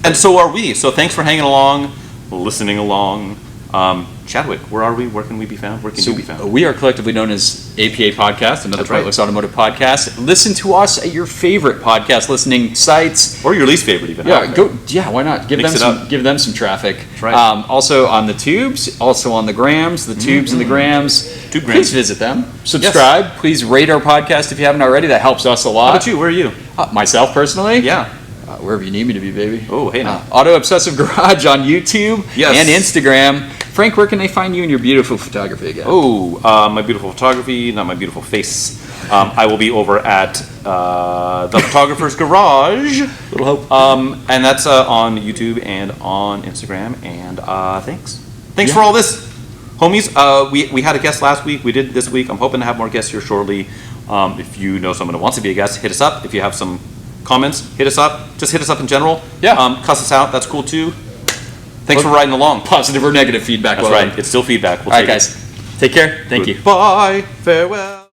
And so are we. So thanks for hanging along, listening along. Chadwick, where are we? Where can we be found? Where can you be found?
We are collectively known as APA Podcast, another
That's right.
Pointless Automotive Podcast. Listen to us at your favorite podcast listening sites.
Or your least favorite, even.
Yeah, why not? Give them some traffic.
That's right.
Also on the tubes, also on the grams, the tubes and the grams.
Tube grams.
Please visit them. Subscribe. Yes. Please rate our podcast if you haven't already. That helps us a lot.
How about you? Where are you?
Myself personally?
Yeah.
Wherever you need me to be, baby.
Oh, hey now.
Auto Obsessive Garage on YouTube and Instagram. Frank, where can they find you and your beautiful photography again?
My beautiful photography, not my beautiful face. I will be over at the Photographer's Garage.
Little hope.
And that's on YouTube and on Instagram. And thanks for all this, homies. We had a guest last week. We did this week. I'm hoping to have more guests here shortly. If you know someone who wants to be a guest, hit us up. If you have some comments, hit us up. Just hit us up in general.
Yeah.
Cuss us out. That's cool too. Thanks for riding along.
Positive or negative feedback.
That's right. It's still feedback.
All right, guys. Take care. Thank you.
Bye. Farewell.